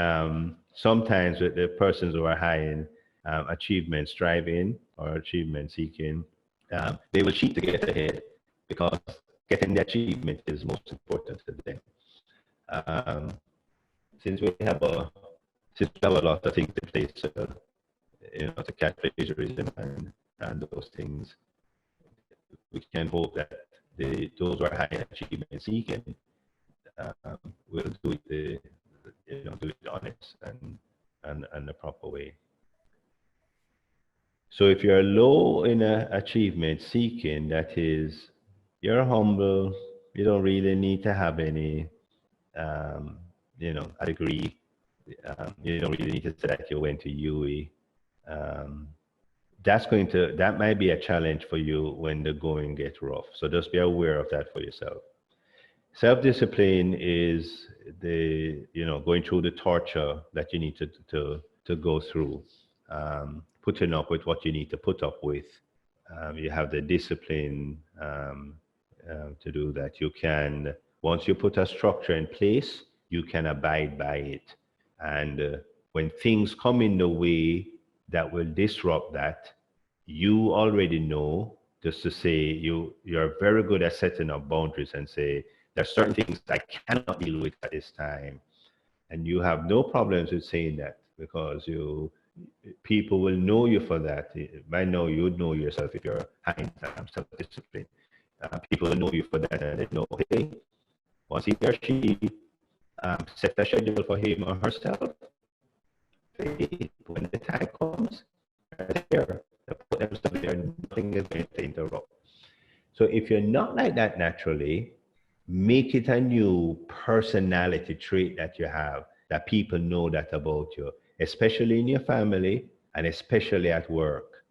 sometimes with the persons who are high in achievement striving or achievement seeking, they will cheat to get ahead, because getting the achievement is most important to them. Since we have a lot of things in place, to catch plagiarism and those things, we can hope that those who are high achievement seeking will do it, do it honest and the proper way. So if you're low in achievement seeking, that is, you're humble, you don't really need to have any, a degree. You don't really need to say that you went to UE. That might be a challenge for you when the going gets rough. So just be aware of that for yourself. Self-discipline is going through the torture that you need to go through, putting up with what you need to put up with. You have the discipline to do that. You can, once you put a structure in place, you can abide by it. And when things come in the way that will disrupt that, you already know, just to say you're very good at setting up boundaries and say, there are certain things I cannot deal with at this time. And you have no problems with saying that, because people will know you for that. By now, you would know yourself if you're high in self-discipline. People will know you for that, and they know, hey, once he or she set a schedule for him or herself, when the time comes, they're there. They put themselves there, nothing is going to interrupt. So if you're not like that naturally, make it a new personality trait that you have, that people know that about you, especially in your family and especially at work.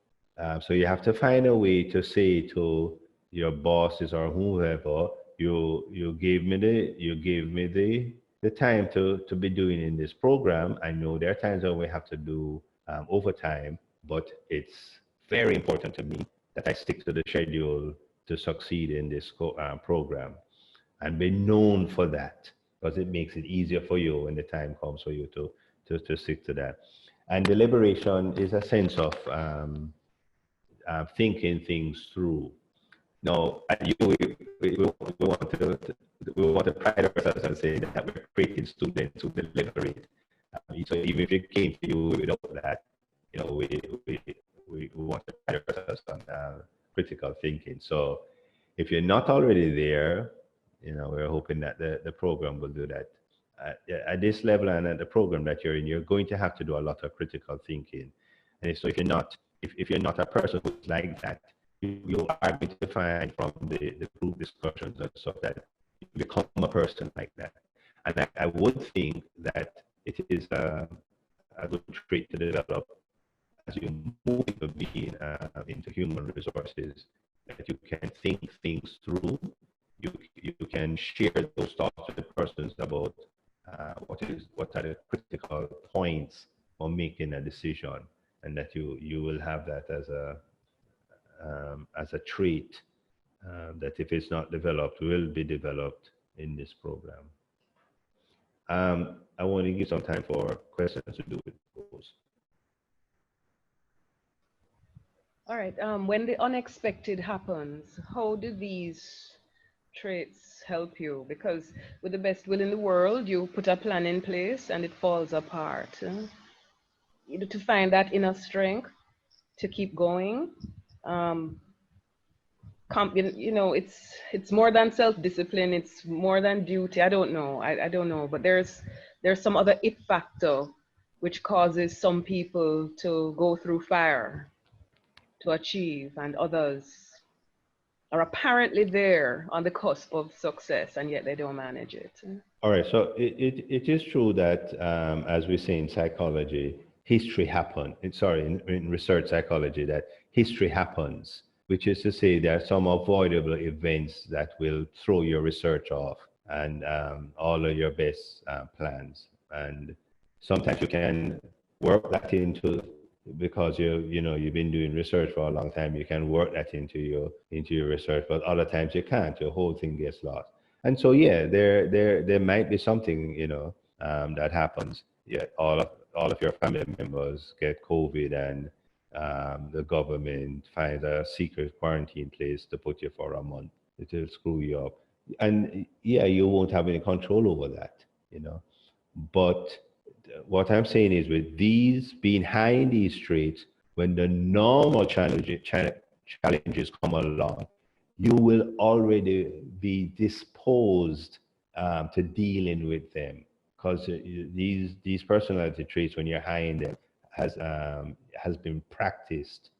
So you have to find a way to say to your bosses or whoever, you gave me the time to be doing in this program. I know there are times when we have to do overtime, but it's very important to me that I stick to the schedule to succeed in this program, and be known for that, because it makes it easier for you when the time comes for you to stick to that. And deliberation is a sense of thinking things through. Now, we want to pride ourselves and say that we're creating students who deliberate. So even if it came to you without that, we want to pride ourselves on critical thinking. So if you're not already there, we're hoping that the program will do that. At this level and at the program that you're in, you're going to have to do a lot of critical thinking. And so if you're not a person who's like that, you are going to find from the group discussions and stuff that you become a person like that. And I would think that it is a good trait to develop as you move into being into human resources, that you can think things through. You can share those thoughts with persons about what are the critical points for making a decision, and that you will have that as a trait that, if it's not developed, will be developed in this program. I want to give some time for questions to do with those. All right. When the unexpected happens, how do these traits help you? Because with the best will in the world, you put a plan in place and it falls apart. You know, to find that inner strength to keep going. You know, it's more than self-discipline. It's more than duty. I don't know. I don't know. But there's some other it factor which causes some people to go through fire to achieve, and others are apparently there on the cusp of success, and yet they don't manage it. All right, so it is true that, as we say in psychology, history happens. In research psychology, that history happens, which is to say there are some avoidable events that will throw your research off and all of your best plans. And sometimes you can work that into, because you've been doing research for a long time, you can work that into your research, but other times you can't. Your whole thing gets lost. And so, yeah, there might be something, that happens. Yeah, all of your family members get COVID, and the government finds a secret quarantine place to put you for a month. It'll screw you up. And yeah, you won't have any control over that, But what I'm saying is, with these being high in these traits, when the normal challenges come along, you will already be disposed to dealing with them, because these personality traits, when you're high in them, has been practiced.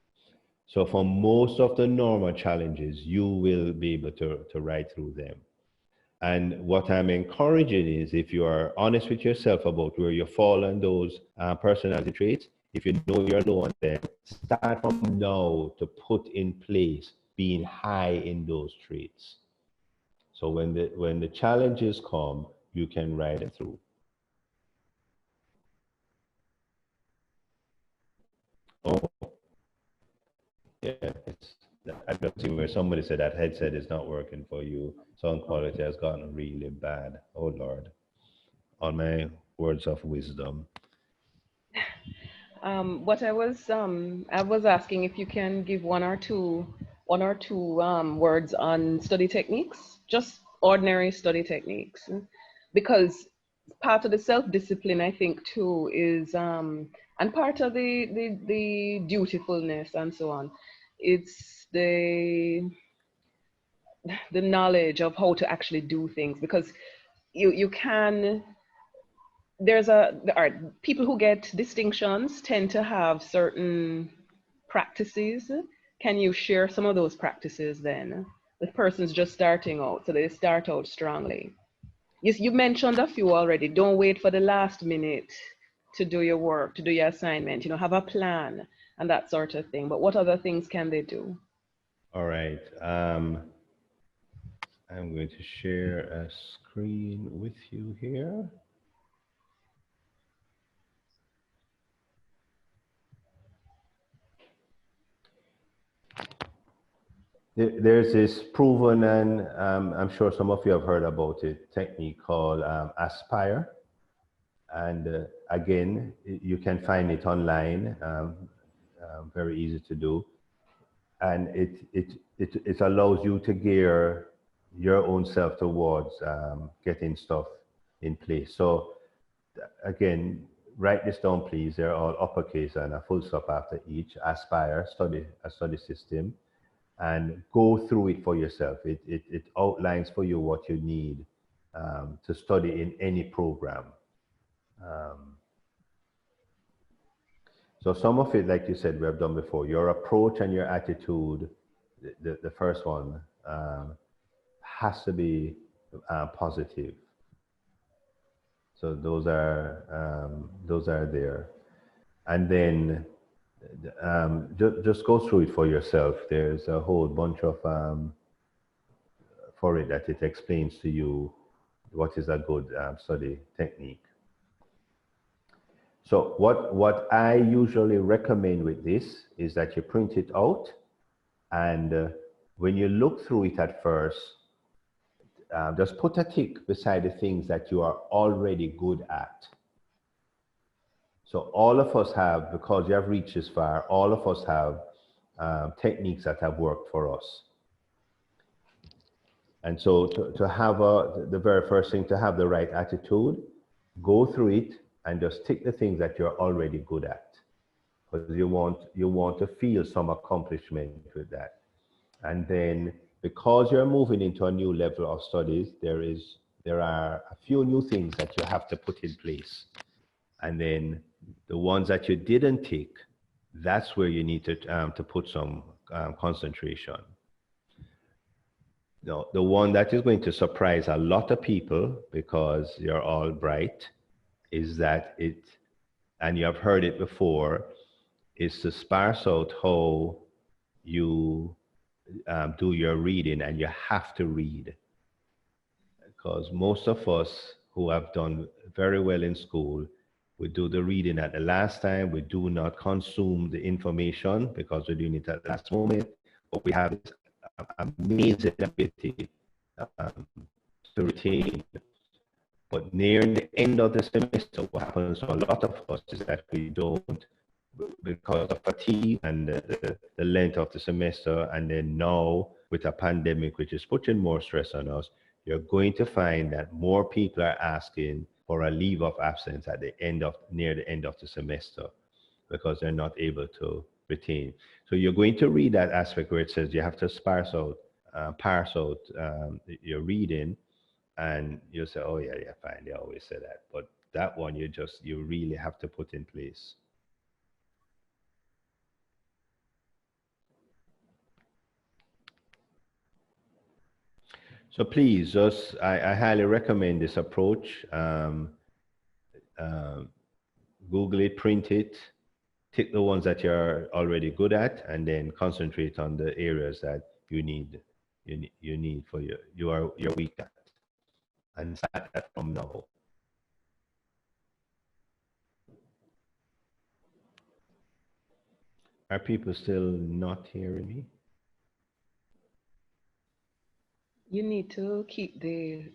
So for most of the normal challenges, you will be able to ride through them. And what I'm encouraging is, if you are honest with yourself about where you fall on those personality traits, if you know you're low on them, start from now to put in place being high in those traits. So when the challenges come, you can ride it through. Oh, yeah, I don't see where somebody said that headset is not working for you. Sound quality has gotten really bad. Oh Lord, on my words of wisdom. What I was asking if you can give one or two words on study techniques, just ordinary study techniques, because part of the self-discipline, I think, too, is and part of the dutifulness and so on. It's the knowledge of how to actually do things, because you can. People who get distinctions tend to have certain practices. Can you share some of those practices then? The person's just starting out, so they start out strongly. You mentioned a few already. Don't wait for the last minute to do your work, to do your assignment. Have a plan and that sort of thing. But what other things can they do? All right. I'm going to share a screen with you here. There's this proven, and I'm sure some of you have heard about it, technique called Aspire. And again, you can find it online, very easy to do. And it allows you to gear your own self towards getting stuff in place. So again, write this down, please. They're all uppercase and a full stop after each. Aspire, a study system, and go through it for yourself. It outlines for you what you need to study in any program. So some of it, like you said, we have done before. Your approach and your attitude, the first one, has to be positive. So those are there. And then just go through it for yourself. There's a whole bunch of for it that it explains to you what is a good study technique. So what I usually recommend with this is that you print it out, and when you look through it at first, just put a tick beside the things that you are already good at. So all of us have, because you have reached this far, all of us have techniques that have worked for us. And so to have the very first thing, to have the right attitude, go through it and just tick the things that you're already good at. Because you want to feel some accomplishment with that. And then because you're moving into a new level of studies, there are a few new things that you have to put in place. And then the ones that you didn't tick, that's where you need to put some concentration. No, the one that is going to surprise a lot of people, because you're all bright, is that and you have heard it before, is to sparse out how you do your reading, and you have to read. Because most of us who have done very well in school, we do the reading at the last time. We do not consume the information because we're doing it at the last moment. But we have this amazing ability to retain. But near the end of the semester, what happens to a lot of us is that we don't, because of fatigue and the length of the semester, and then now with a pandemic, which is putting more stress on us, you're going to find that more people are asking for a leave of absence at the near the end of the semester, because they're not able to retain. So you're going to read that aspect where it says you have to parse out your reading, and you'll say, oh yeah, fine, they always say that. But that one you really have to put in place. So please, I highly recommend this approach. Google it, print it, tick the ones that you're already good at, and then concentrate on the areas that you need for you're weak at, and start that from now. Are people still not hearing me? You need to keep the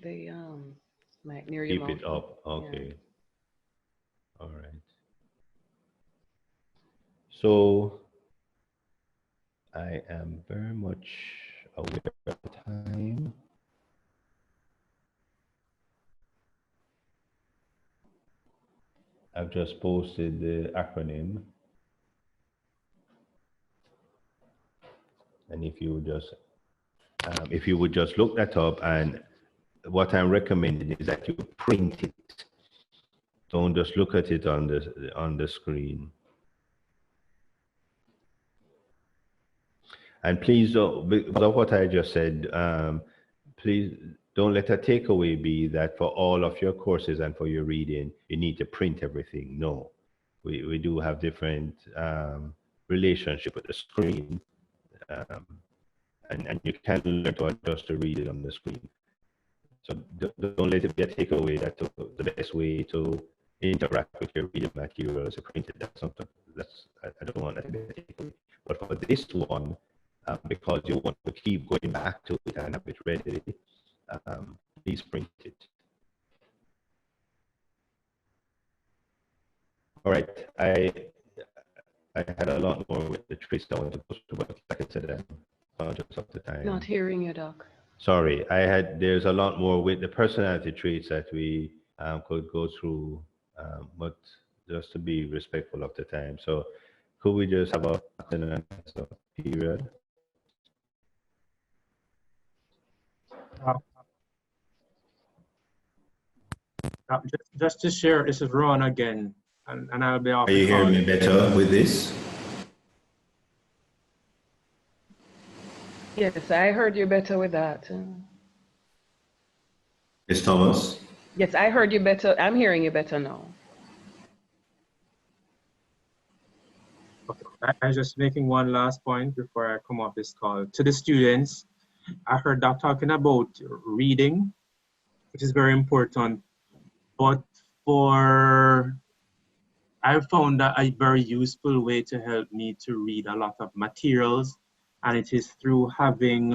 mic near your mouth. Keep it up. Okay. Yeah. All right. So I am very much aware of the time. I've just posted the acronym. And if you would just look that up, and what I'm recommending is that you print it. Don't just look at it on the screen. And please don't, because of what I just said, please don't let a takeaway be that for all of your courses and for your reading, you need to print everything. No, we do have different relationship with the screen. And you can learn to adjust to read it on the screen. So don't let it be a takeaway that the best way to interact with your reading material is to print it. That's something I don't want that to be a takeaway. But for this one, because you want to keep going back to it and have it ready, please print it. All right, I had a lot more with the traits I want to post, but like I said, just of the time. Not hearing you, Doc. Sorry, there's a lot more with the personality traits that we could go through, but just to be respectful of the time. So could we just have a period? Just to share, this is Ron again, and I'll be off. Are you hearing me better with this? Yes, I heard you better with that. Yes, Thomas? Yes, I heard you better. I'm hearing you better now. Okay. I'm just making one last point before I come off this call. To the students, I heard Doc talking about reading, which is very important, but I found that a very useful way to help me to read a lot of materials, and it is through having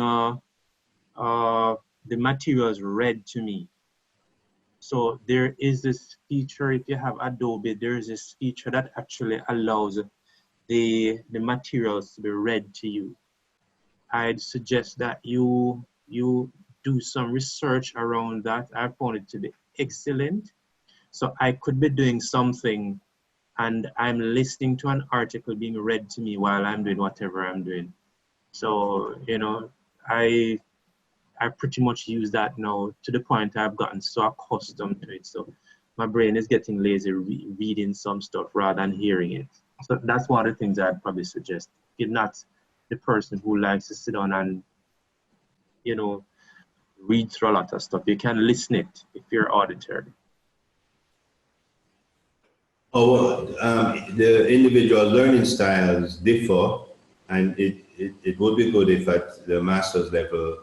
the materials read to me. So there is this feature, if you have Adobe, there is this feature that actually allows the materials to be read to you. I'd suggest that you do some research around that. I found it to be excellent. So I could be doing something and I'm listening to an article being read to me while I'm doing whatever I'm doing. So, you know, I pretty much use that now to the point I've gotten so accustomed to it. So my brain is getting lazy reading some stuff rather than hearing it. So that's one of the things I'd probably suggest. If you're not the person who likes to sit down and, you know, read through a lot of stuff, you can listen it if you're auditory. Oh, well, the individual learning styles differ, and it would be good if at the master's level,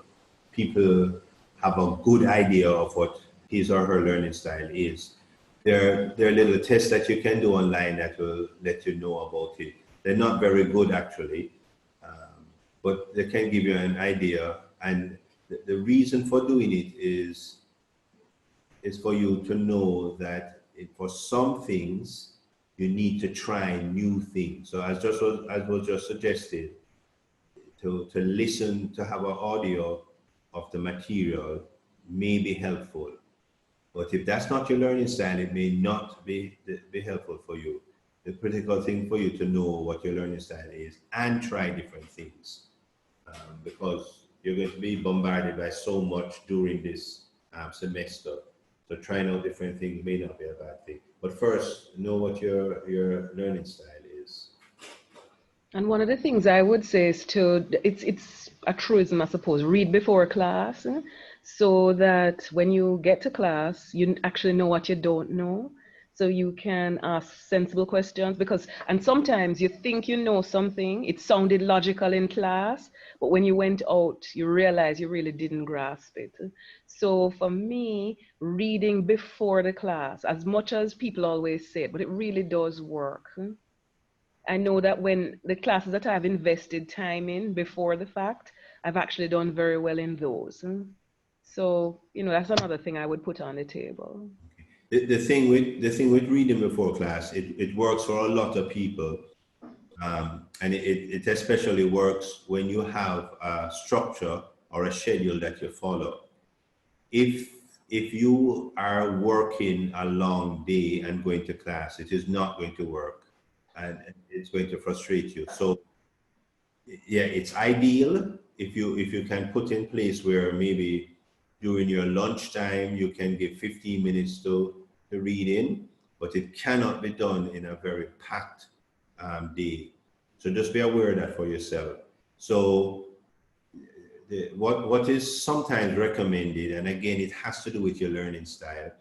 people have a good idea of what his or her learning style is. There are little tests that you can do online that will let you know about it. They're not very good actually, but they can give you an idea. And the reason for doing it is for you to know that for some things, you need to try new things. So as was just suggested, to listen, to have an audio of the material may be helpful. But if that's not your learning style, it may not be helpful for you. The critical thing for you to know what your learning style is and try different things, because you're going to be bombarded by so much during this semester. So trying out different things may not be a bad thing. But first, know what your learning style is. And one of the things I would say is it's a truism, I suppose, read before class, so that when you get to class, you actually know what you don't know. So you can ask sensible questions and sometimes you think you know something, it sounded logical in class, but when you went out, you realize you really didn't grasp it. So for me, reading before the class, as much as people always say it, but it really does work. I know that when the classes that I've invested time in before the fact, I've actually done very well in those. So, you know, that's another thing I would put on the table. The thing with reading before class, it works for a lot of people, and it especially works when you have a structure or a schedule that you follow. If you are working a long day and going to class, it is not going to work, and it's going to frustrate you. So yeah, it's ideal if you can put in place where maybe during your lunchtime you can give 15 minutes to read in, but it cannot be done in a very packed day. So just be aware of that for yourself. So what is sometimes recommended, and again, it has to do with your learning style,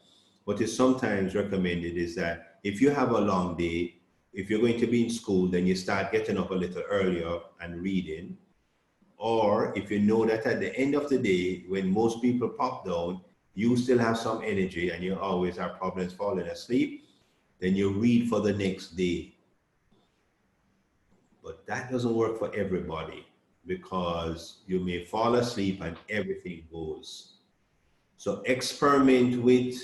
what is sometimes recommended is that if you have a long day, if you're going to be in school, then you start getting up a little earlier and reading. Or if you know that at the end of the day, when most people pop down, you still have some energy and you always have problems falling asleep, then you read for the next day. But that doesn't work for everybody, because you may fall asleep and everything goes. So experiment with,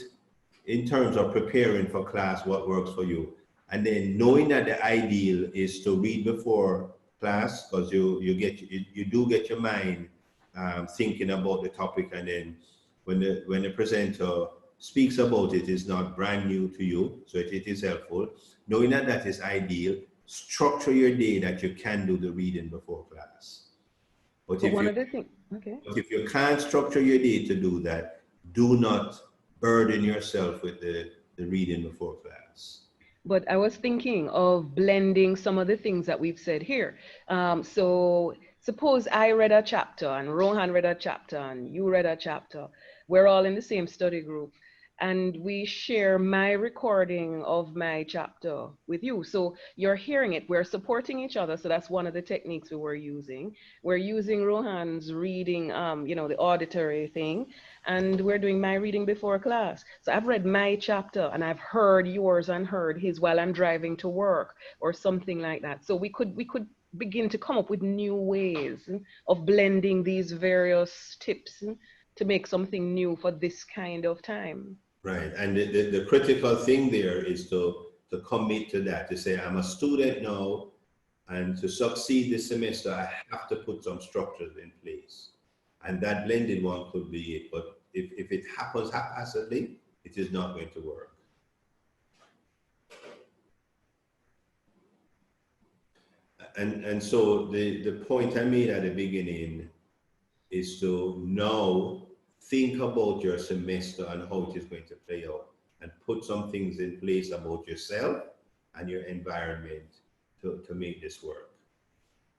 in terms of preparing for class, what works for you. And then knowing that the ideal is to read before class, because you do get your mind thinking about the topic, and then when the presenter speaks about it, it's not brand new to you, so it is helpful. Knowing that that is ideal, structure your day that you can do the reading before class. But if you can't structure your day to do that, do not burden yourself with the reading before class. But I was thinking of blending some of the things that we've said here. So suppose I read a chapter and Rohan read a chapter and you read a chapter. We're all in the same study group and we share my recording of my chapter with you. So you're hearing it, we're supporting each other. So that's one of the techniques we were using. We're using Rohan's reading, you know, the auditory thing, and we're doing my reading before class. So I've read my chapter and I've heard yours and heard his while I'm driving to work or something like that. So we could begin to come up with new ways of blending these various tips to make something new for this kind of time. Right, and the critical thing there is to commit to that, to say, I'm a student now, and to succeed this semester, I have to put some structures in place. And that blended one could be it, but if it happens haphazardly, it is not going to work. And so the point I made at the beginning is to now think about your semester and how it is going to play out, and put some things in place about yourself and your environment to make this work.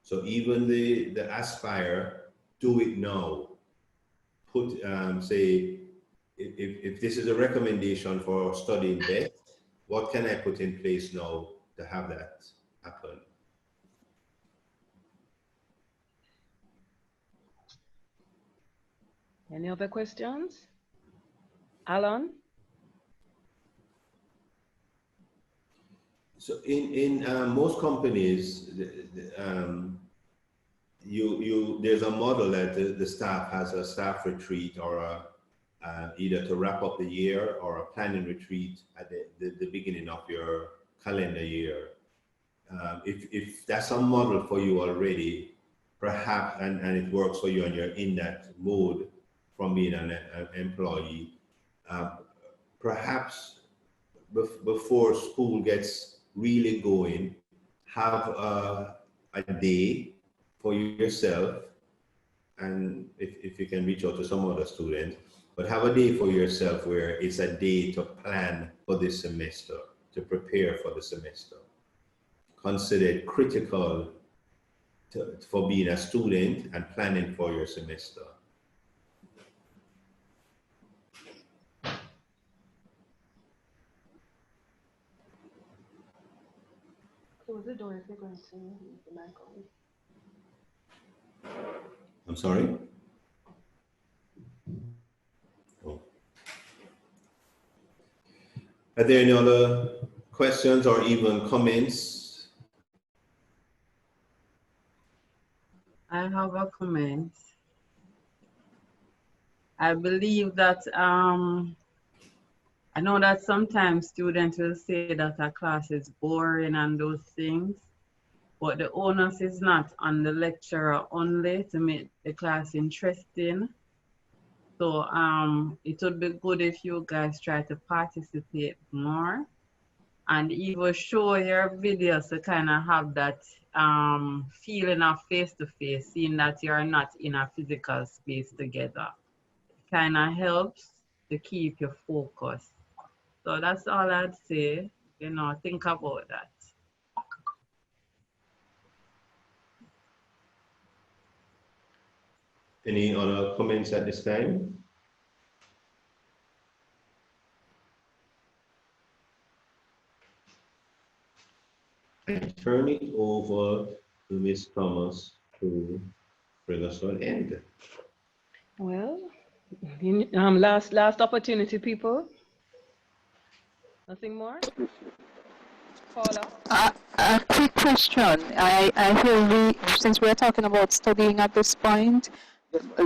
So even the aspire, do it now. Put, say, if this is a recommendation for studying best, what can I put in place now to have that happen? Any other questions? Alan? So in most companies, there's a model that the staff has a staff retreat, or either to wrap up the year, or a planning retreat at the beginning of your calendar year. If that's a model for you already, perhaps, and it works for you, and you're in that mode from being an employee, perhaps before school gets really going, have a day for yourself, and if you can reach out to some other student, but have a day for yourself where it's a day to plan for this semester, to prepare for the semester. Consider it critical for being a student and planning for your semester. Close the door if you're going to leave the mic on. I'm sorry? Oh. Are there any other questions or even comments? I have a comment. I believe that I know that sometimes students will say that a class is boring and those things, but the onus is not on the lecturer only to make the class interesting. So it would be good if you guys try to participate more and even show your videos to kind of have that feeling of face-to-face, seeing that you're not in a physical space together. Kind of helps to keep your focus. So that's all I'd say, you know, think about that. Any other comments at this time? I turn it over to Ms. Thomas to bring us to an end. Well, last opportunity, people. Nothing more? Paula? A quick question. I hear since we're talking about studying at this point,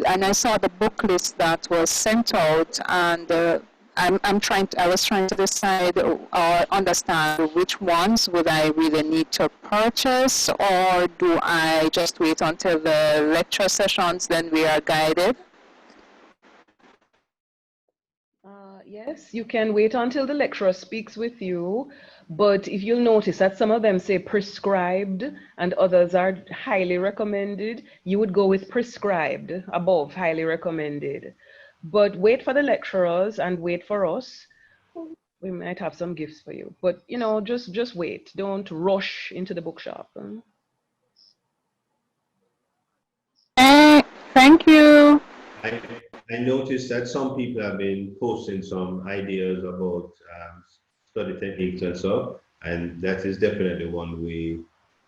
and I saw the book list that was sent out, and I was trying to decide or understand which ones would I really need to purchase, or do I just wait until the lecture sessions, then we are guided? Yes, you can wait until the lecturer speaks with you, but if you'll notice that some of them say prescribed and others are highly recommended, you would go with prescribed above highly recommended. But wait for the lecturers and wait for us. We might have some gifts for you, but you know, just wait. Don't rush into the bookshop. Thank you. I noticed that some people have been posting some ideas about study techniques and so, and that is definitely one way,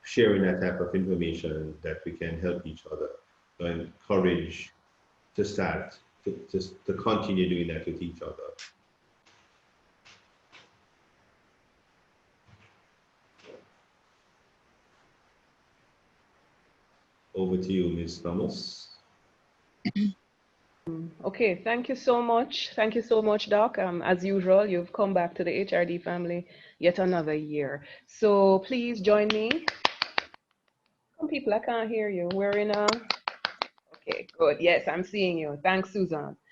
sharing that type of information that we can help each other. So encourage to start, to continue doing that with each other. Over to you, Ms. Thomas. Okay, thank you so much. Thank you so much, Doc. As usual, you've come back to the HRD family yet another year. So please join me. Some people, I can't hear you. We're in a... Okay, good. Yes, I'm seeing you. Thanks, Susan.